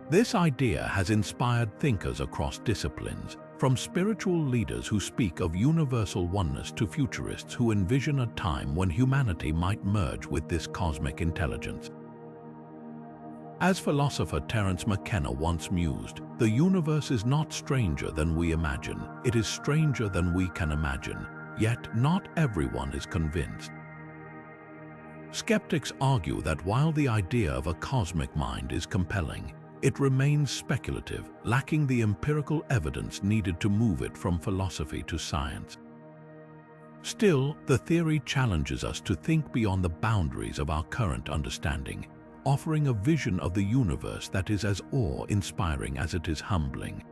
This idea has inspired thinkers across disciplines, from spiritual leaders who speak of universal oneness to futurists who envision a time when humanity might merge with this cosmic intelligence. As philosopher Terence McKenna once mused, the universe is not stranger than we imagine, it is stranger than we can imagine, yet not everyone is convinced. Skeptics argue that while the idea of a cosmic mind is compelling, it remains speculative, lacking the empirical evidence needed to move it from philosophy to science. Still, the theory challenges us to think beyond the boundaries of our current understanding, offering a vision of the universe that is as awe-inspiring as it is humbling.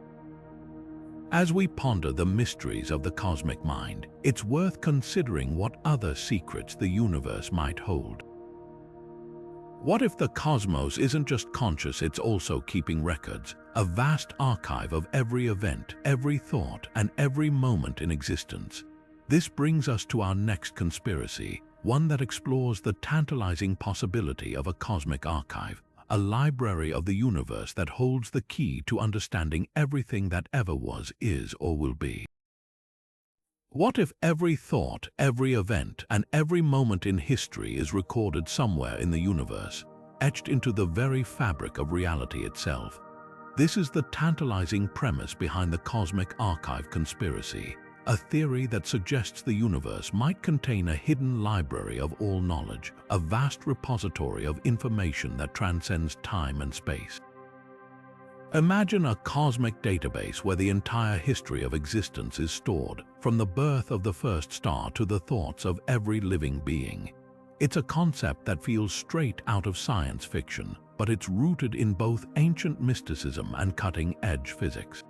As we ponder the mysteries of the cosmic mind, it's worth considering what other secrets the universe might hold. What if the cosmos isn't just conscious, it's also keeping records, a vast archive of every event, every thought, and every moment in existence? This brings us to our next conspiracy, one that explores the tantalizing possibility of a cosmic archive, a library of the universe that holds the key to understanding everything that ever was, is, or will be. What if every thought, every event, and every moment in history is recorded somewhere in the universe, etched into the very fabric of reality itself? This is the tantalizing premise behind the Cosmic Archive conspiracy, a theory that suggests the universe might contain a hidden library of all knowledge, a vast repository of information that transcends time and space. Imagine a cosmic database where the entire history of existence is stored, from the birth of the first star to the thoughts of every living being. It's a concept that feels straight out of science fiction, but it's rooted in both ancient mysticism and cutting-edge physics.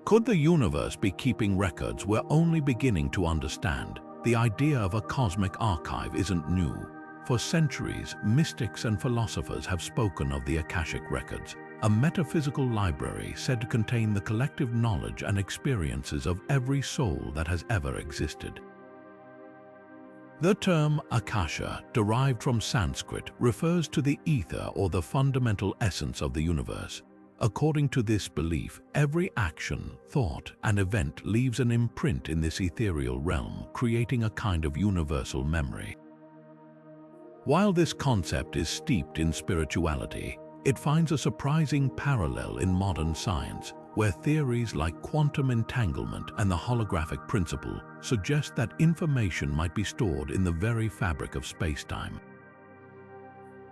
Could the universe be keeping records we're only beginning to understand? The idea of a cosmic archive isn't new. For centuries, mystics and philosophers have spoken of the Akashic records, a metaphysical library said to contain the collective knowledge and experiences of every soul that has ever existed. The term Akasha, derived from Sanskrit, refers to the ether or the fundamental essence of the universe. According to this belief, every action, thought, and event leaves an imprint in this ethereal realm, creating a kind of universal memory. While this concept is steeped in spirituality, it finds a surprising parallel in modern science, where theories like quantum entanglement and the holographic principle suggest that information might be stored in the very fabric of space-time.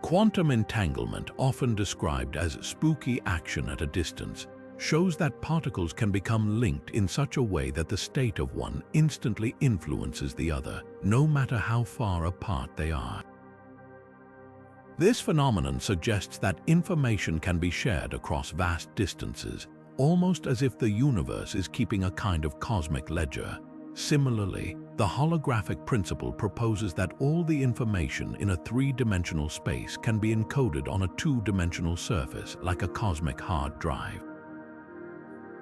Quantum entanglement, often described as spooky action at a distance, shows that particles can become linked in such a way that the state of one instantly influences the other, no matter how far apart they are. This phenomenon suggests that information can be shared across vast distances, almost as if the universe is keeping a kind of cosmic ledger. Similarly, the holographic principle proposes that all the information in a three-dimensional space can be encoded on a two-dimensional surface, like a cosmic hard drive.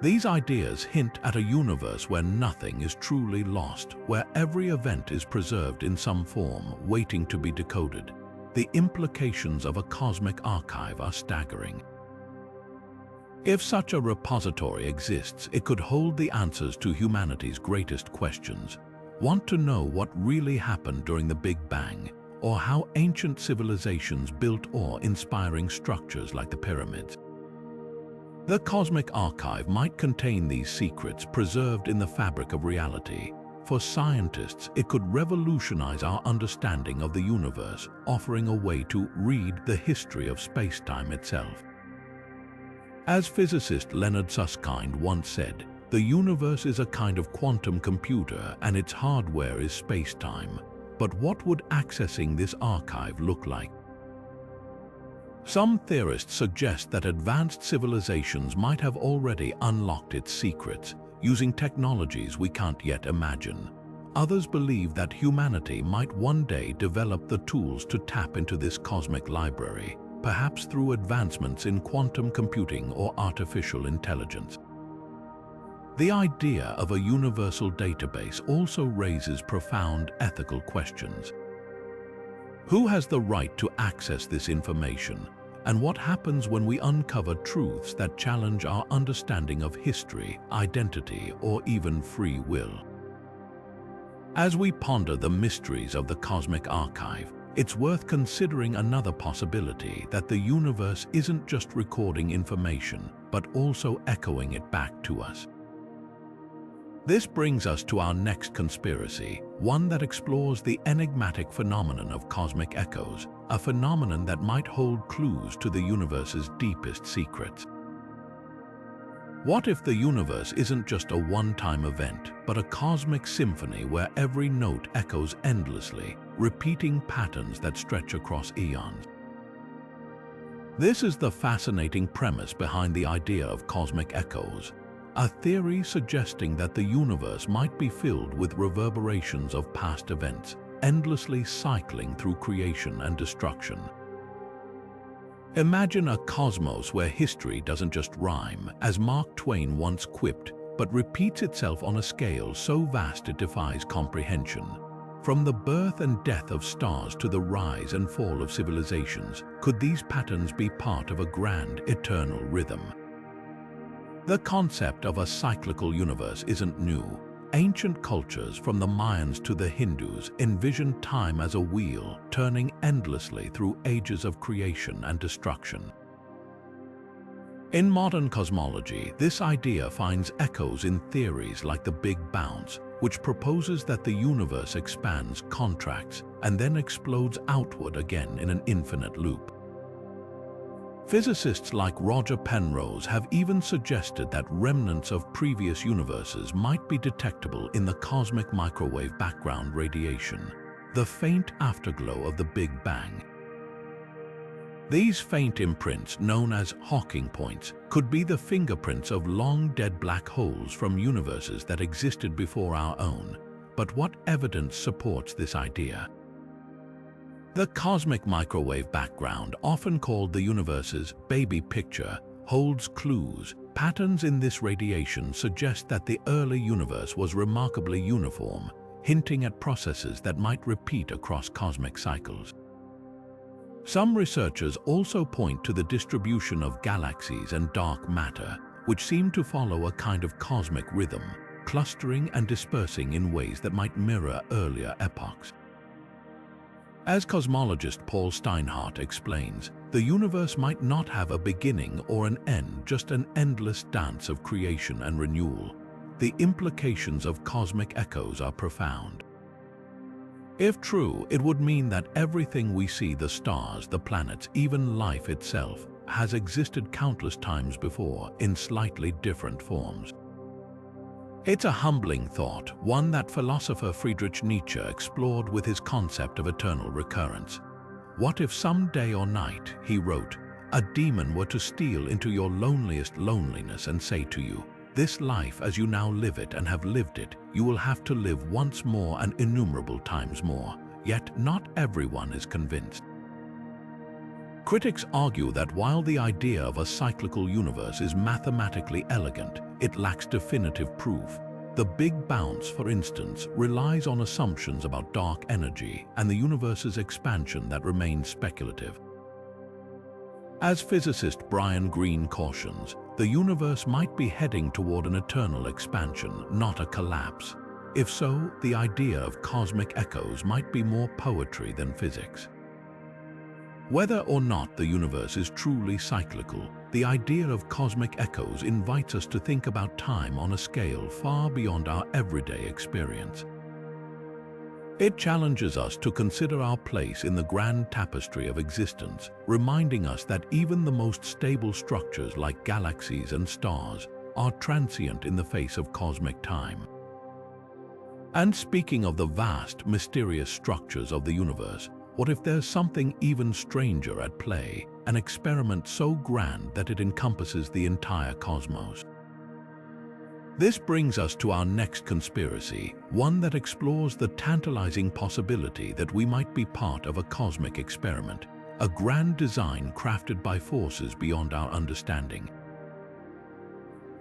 These ideas hint at a universe where nothing is truly lost, where every event is preserved in some form, waiting to be decoded. The implications of a cosmic archive are staggering. If such a repository exists, it could hold the answers to humanity's greatest questions. Want to know what really happened during the Big Bang, or how ancient civilizations built awe-inspiring structures like the pyramids? The Cosmic Archive might contain these secrets preserved in the fabric of reality. For scientists, it could revolutionize our understanding of the universe, offering a way to read the history of space-time itself. As physicist Leonard Susskind once said, the universe is a kind of quantum computer and its hardware is space-time. But what would accessing this archive look like? Some theorists suggest that advanced civilizations might have already unlocked its secrets, using technologies we can't yet imagine. Others believe that humanity might one day develop the tools to tap into this cosmic library, perhaps through advancements in quantum computing or artificial intelligence. The idea of a universal database also raises profound ethical questions. Who has the right to access this information, and what happens when we uncover truths that challenge our understanding of history, identity, or even free will? As we ponder the mysteries of the cosmic archive, it's worth considering another possibility, that the universe isn't just recording information, but also echoing it back to us. This brings us to our next conspiracy, one that explores the enigmatic phenomenon of cosmic echoes, a phenomenon that might hold clues to the universe's deepest secrets. What if the universe isn't just a one-time event, but a cosmic symphony where every note echoes endlessly, repeating patterns that stretch across eons? This is the fascinating premise behind the idea of cosmic echoes, a theory suggesting that the universe might be filled with reverberations of past events, endlessly cycling through creation and destruction. Imagine a cosmos where history doesn't just rhyme, as Mark Twain once quipped, but repeats itself on a scale so vast it defies comprehension. From the birth and death of stars to the rise and fall of civilizations, could these patterns be part of a grand, eternal rhythm? The concept of a cyclical universe isn't new. Ancient cultures, from the Mayans to the Hindus, envisioned time as a wheel, turning endlessly through ages of creation and destruction. In modern cosmology, this idea finds echoes in theories like the Big Bounce, which proposes that the universe expands, contracts, and then explodes outward again in an infinite loop. Physicists like Roger Penrose have even suggested that remnants of previous universes might be detectable in the cosmic microwave background radiation, the faint afterglow of the Big Bang. These faint imprints, known as Hawking points, could be the fingerprints of long-dead black holes from universes that existed before our own. But what evidence supports this idea? The cosmic microwave background, often called the universe's baby picture, holds clues. Patterns in this radiation suggest that the early universe was remarkably uniform, hinting at processes that might repeat across cosmic cycles. Some researchers also point to the distribution of galaxies and dark matter, which seem to follow a kind of cosmic rhythm, clustering and dispersing in ways that might mirror earlier epochs. As cosmologist Paul Steinhardt explains, the universe might not have a beginning or an end, just an endless dance of creation and renewal. The implications of cosmic echoes are profound. If true, it would mean that everything we see, the stars, the planets, even life itself, has existed countless times before in slightly different forms. It's a humbling thought, one that philosopher Friedrich Nietzsche explored with his concept of eternal recurrence. What if some day or night, he wrote, a demon were to steal into your loneliest loneliness and say to you, this life as you now live it and have lived it, you will have to live once more and innumerable times more. Yet not everyone is convinced. Critics argue that while the idea of a cyclical universe is mathematically elegant, it lacks definitive proof. The Big Bounce, for instance, relies on assumptions about dark energy and the universe's expansion that remain speculative. As physicist Brian Greene cautions, the universe might be heading toward an eternal expansion, not a collapse. If so, the idea of cosmic echoes might be more poetry than physics. Whether or not the universe is truly cyclical, the idea of cosmic echoes invites us to think about time on a scale far beyond our everyday experience. It challenges us to consider our place in the grand tapestry of existence, reminding us that even the most stable structures like galaxies and stars are transient in the face of cosmic time. And speaking of the vast, mysterious structures of the universe, what if there's something even stranger at play, an experiment so grand that it encompasses the entire cosmos? This brings us to our next conspiracy, one that explores the tantalizing possibility that we might be part of a cosmic experiment, a grand design crafted by forces beyond our understanding.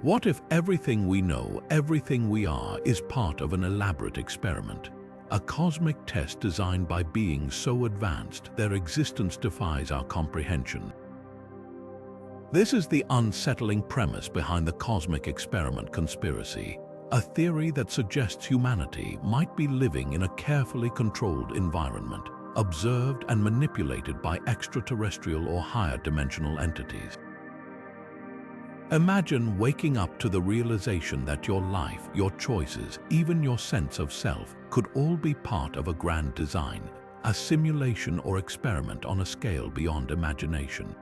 What if everything we know, everything we are, is part of an elaborate experiment? A cosmic test designed by beings so advanced their existence defies our comprehension. This is the unsettling premise behind the cosmic experiment conspiracy, a theory that suggests humanity might be living in a carefully controlled environment, observed and manipulated by extraterrestrial or higher dimensional entities. Imagine waking up to the realization that your life, your choices, even your sense of self, could all be part of a grand design, a simulation or experiment on a scale beyond imagination.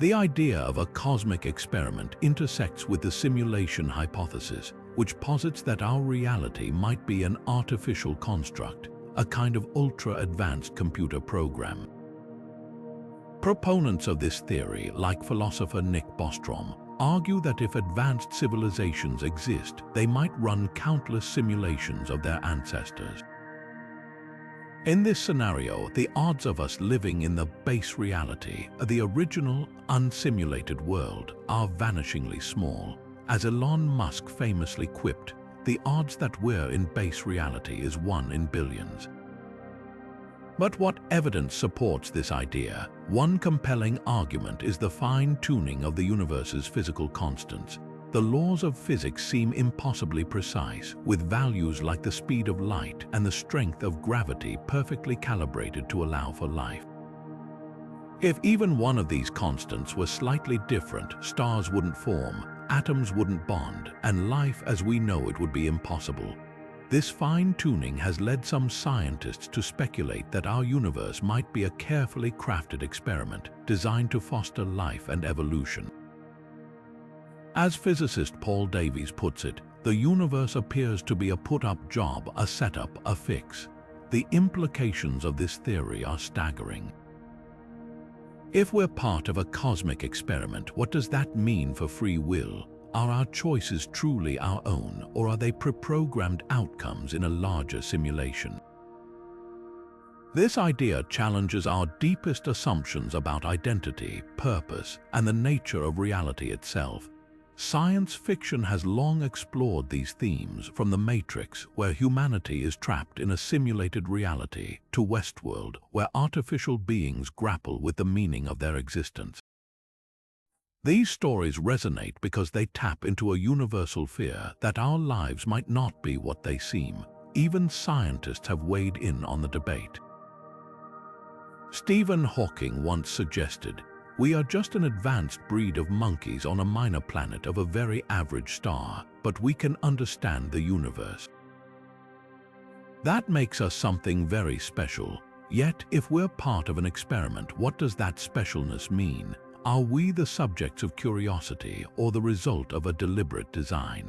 The idea of a cosmic experiment intersects with the simulation hypothesis, which posits that our reality might be an artificial construct, a kind of ultra-advanced computer program. Proponents of this theory, like philosopher Nick Bostrom, argue that if advanced civilizations exist, they might run countless simulations of their ancestors. In this scenario, the odds of us living in the base reality, the original, unsimulated world, are vanishingly small. As Elon Musk famously quipped, the odds that we're in base reality is 1 in billions. But what evidence supports this idea? One compelling argument is the fine-tuning of the universe's physical constants. The laws of physics seem impossibly precise, with values like the speed of light and the strength of gravity perfectly calibrated to allow for life. If even one of these constants were slightly different, stars wouldn't form, atoms wouldn't bond, and life as we know it would be impossible. This fine-tuning has led some scientists to speculate that our universe might be a carefully crafted experiment designed to foster life and evolution. As physicist Paul Davies puts it, the universe appears to be a put-up job, a setup, a fix. The implications of this theory are staggering. If we're part of a cosmic experiment, what does that mean for free will? Are our choices truly our own, or are they pre-programmed outcomes in a larger simulation? This idea challenges our deepest assumptions about identity, purpose, and the nature of reality itself. Science fiction has long explored these themes, from The Matrix, where humanity is trapped in a simulated reality, to Westworld, where artificial beings grapple with the meaning of their existence. These stories resonate because they tap into a universal fear that our lives might not be what they seem. Even scientists have weighed in on the debate. Stephen Hawking once suggested, "We are just an advanced breed of monkeys on a minor planet of a very average star, but we can understand the universe." That makes us something very special. Yet, if we're part of an experiment, what does that specialness mean? Are we the subjects of curiosity or the result of a deliberate design?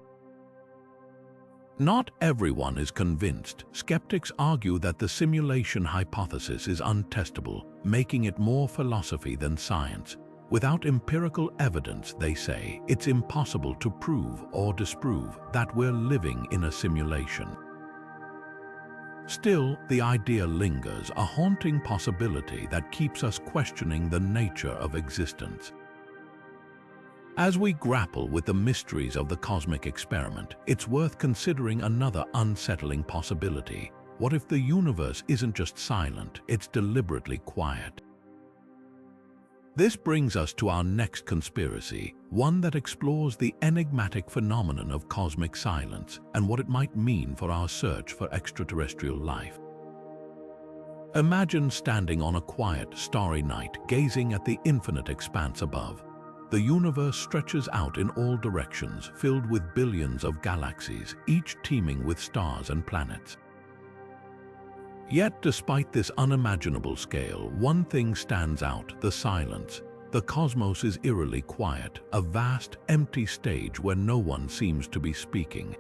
Not everyone is convinced. Skeptics argue that the simulation hypothesis is untestable, making it more philosophy than science. Without empirical evidence, they say, it's impossible to prove or disprove that we're living in a simulation. Still, the idea lingers, a haunting possibility that keeps us questioning the nature of existence. As we grapple with the mysteries of the cosmic experiment, it's worth considering another unsettling possibility. What if the universe isn't just silent, it's deliberately quiet? This brings us to our next conspiracy, one that explores the enigmatic phenomenon of cosmic silence and what it might mean for our search for extraterrestrial life. Imagine standing on a quiet, starry night, gazing at the infinite expanse above. The universe stretches out in all directions, filled with billions of galaxies, each teeming with stars and planets. Yet, despite this unimaginable scale, one thing stands out: the silence. The cosmos is eerily quiet, a vast, empty stage where no one seems to be speaking.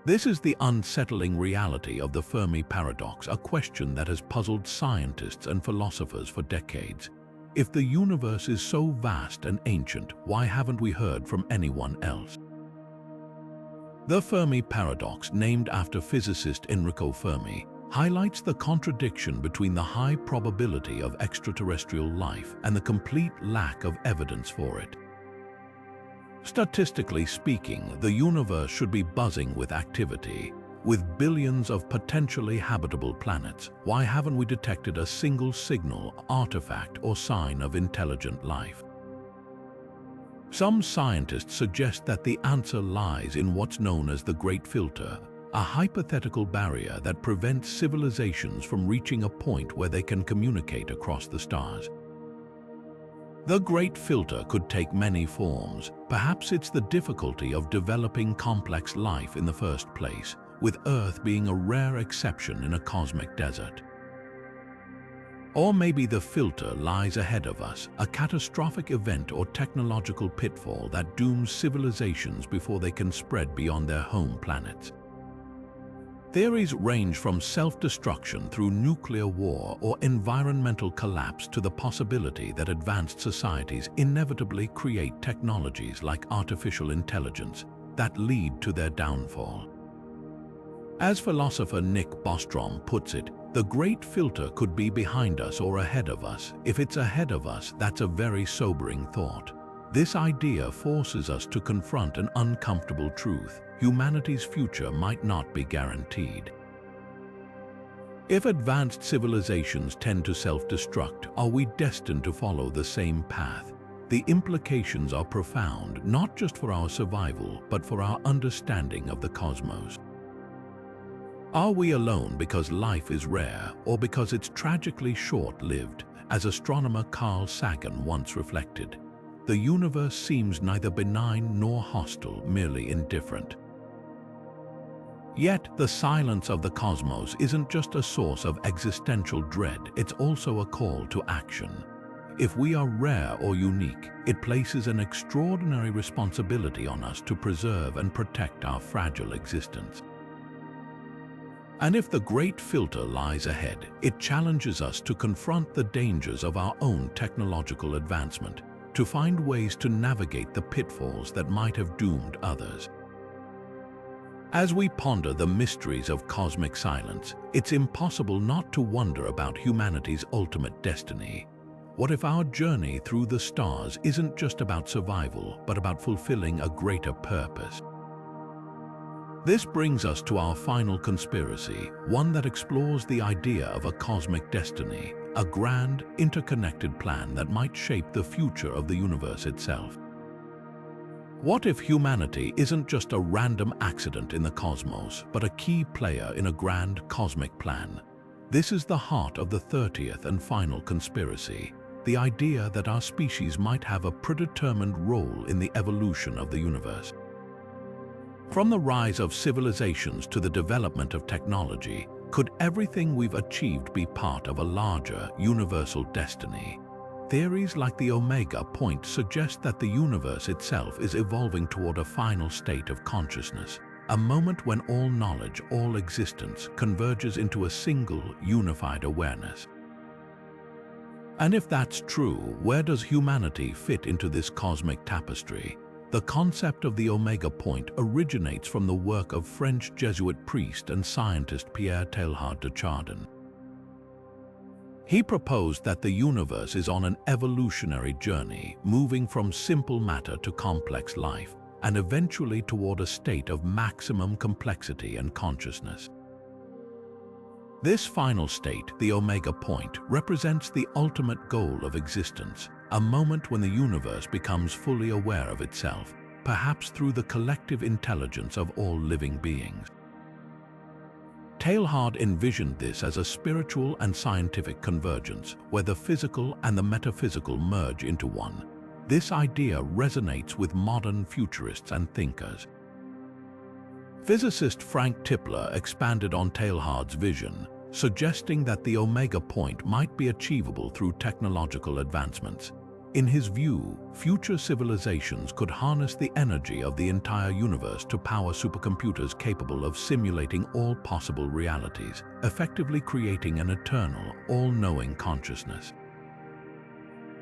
This is the unsettling reality of the Fermi paradox, a question that has puzzled scientists and philosophers for decades. If the universe is so vast and ancient, why haven't we heard from anyone else? The Fermi paradox, named after physicist Enrico Fermi, highlights the contradiction between the high probability of extraterrestrial life and the complete lack of evidence for it. Statistically speaking, the universe should be buzzing with activity. With billions of potentially habitable planets, why haven't we detected a single signal, artifact, or sign of intelligent life? Some scientists suggest that the answer lies in what's known as the Great Filter, a hypothetical barrier that prevents civilizations from reaching a point where they can communicate across the stars. The Great Filter could take many forms. Perhaps it's the difficulty of developing complex life in the first place, with Earth being a rare exception in a cosmic desert. Or maybe the filter lies ahead of us, a catastrophic event or technological pitfall that dooms civilizations before they can spread beyond their home planets. Theories range from self-destruction through nuclear war or environmental collapse to the possibility that advanced societies inevitably create technologies like artificial intelligence that lead to their downfall. As philosopher Nick Bostrom puts it, the Great Filter could be behind us or ahead of us. If it's ahead of us, that's a very sobering thought. This idea forces us to confront an uncomfortable truth. Humanity's future might not be guaranteed. If advanced civilizations tend to self-destruct, are we destined to follow the same path? The implications are profound, not just for our survival, but for our understanding of the cosmos. Are we alone because life is rare, or because it's tragically short-lived? As astronomer Carl Sagan once reflected, the universe seems neither benign nor hostile, merely indifferent. Yet, the silence of the cosmos isn't just a source of existential dread, it's also a call to action. If we are rare or unique, it places an extraordinary responsibility on us to preserve and protect our fragile existence. And if the Great Filter lies ahead, it challenges us to confront the dangers of our own technological advancement, to find ways to navigate the pitfalls that might have doomed others. As we ponder the mysteries of cosmic silence, it's impossible not to wonder about humanity's ultimate destiny. What if our journey through the stars isn't just about survival, but about fulfilling a greater purpose? This brings us to our final conspiracy, one that explores the idea of a cosmic destiny, a grand, interconnected plan that might shape the future of the universe itself. What if humanity isn't just a random accident in the cosmos, but a key player in a grand cosmic plan? This is the heart of the 30th and final conspiracy, the idea that our species might have a predetermined role in the evolution of the universe. From the rise of civilizations to the development of technology, could everything we've achieved be part of a larger, universal destiny? Theories like the Omega Point suggest that the universe itself is evolving toward a final state of consciousness, a moment when all knowledge, all existence converges into a single, unified awareness. And if that's true, where does humanity fit into this cosmic tapestry? The concept of the Omega Point originates from the work of French Jesuit priest and scientist Pierre Teilhard de Chardin. He proposed that the universe is on an evolutionary journey, moving from simple matter to complex life, and eventually toward a state of maximum complexity and consciousness. This final state, the Omega Point, represents the ultimate goal of existence, a moment when the universe becomes fully aware of itself, perhaps through the collective intelligence of all living beings. Teilhard envisioned this as a spiritual and scientific convergence, where the physical and the metaphysical merge into one. This idea resonates with modern futurists and thinkers. Physicist Frank Tipler expanded on Teilhard's vision, suggesting that the Omega Point might be achievable through technological advancements. In his view, future civilizations could harness the energy of the entire universe to power supercomputers capable of simulating all possible realities, effectively creating an eternal, all-knowing consciousness.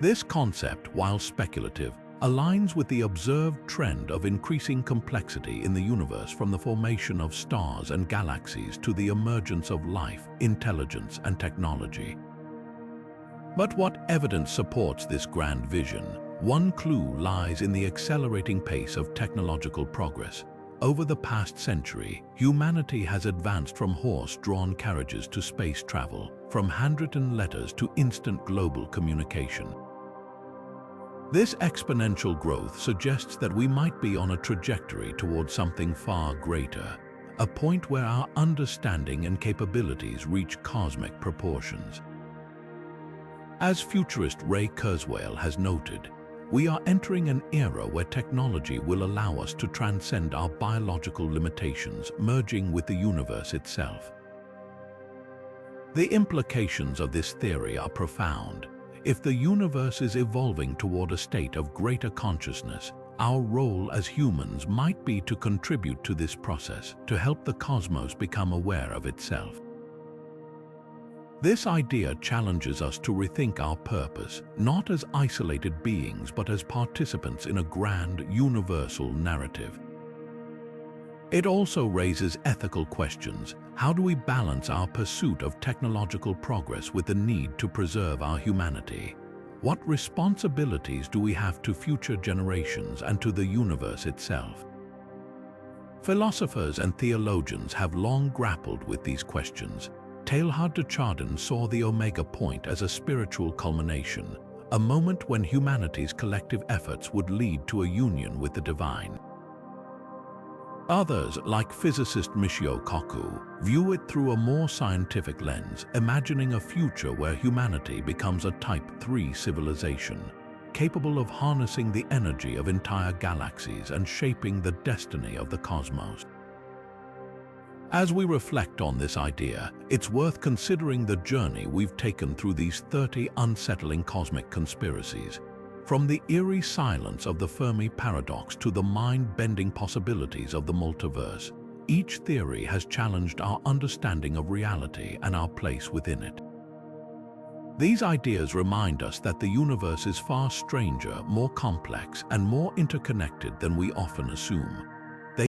This concept, while speculative, aligns with the observed trend of increasing complexity in the universe, from the formation of stars and galaxies to the emergence of life, intelligence, and technology. But what evidence supports this grand vision? One clue lies in the accelerating pace of technological progress. Over the past century, humanity has advanced from horse-drawn carriages to space travel, from handwritten letters to instant global communication. This exponential growth suggests that we might be on a trajectory towards something far greater, a point where our understanding and capabilities reach cosmic proportions. As futurist Ray Kurzweil has noted, we are entering an era where technology will allow us to transcend our biological limitations, merging with the universe itself. The implications of this theory are profound. If the universe is evolving toward a state of greater consciousness, our role as humans might be to contribute to this process, to help the cosmos become aware of itself. This idea challenges us to rethink our purpose, not as isolated beings but as participants in a grand, universal narrative. It also raises ethical questions. How do we balance our pursuit of technological progress with the need to preserve our humanity? What responsibilities do we have to future generations and to the universe itself? Philosophers and theologians have long grappled with these questions. Teilhard de Chardin saw the Omega Point as a spiritual culmination, a moment when humanity's collective efforts would lead to a union with the divine. Others, like physicist Michio Kaku, view it through a more scientific lens, imagining a future where humanity becomes a Type 3 civilization, capable of harnessing the energy of entire galaxies and shaping the destiny of the cosmos. As we reflect on this idea, it's worth considering the journey we've taken through these 30 unsettling cosmic conspiracies. From the eerie silence of the Fermi paradox to the mind-bending possibilities of the multiverse, each theory has challenged our understanding of reality and our place within it. These ideas remind us that the universe is far stranger, more complex, and more interconnected than we often assume.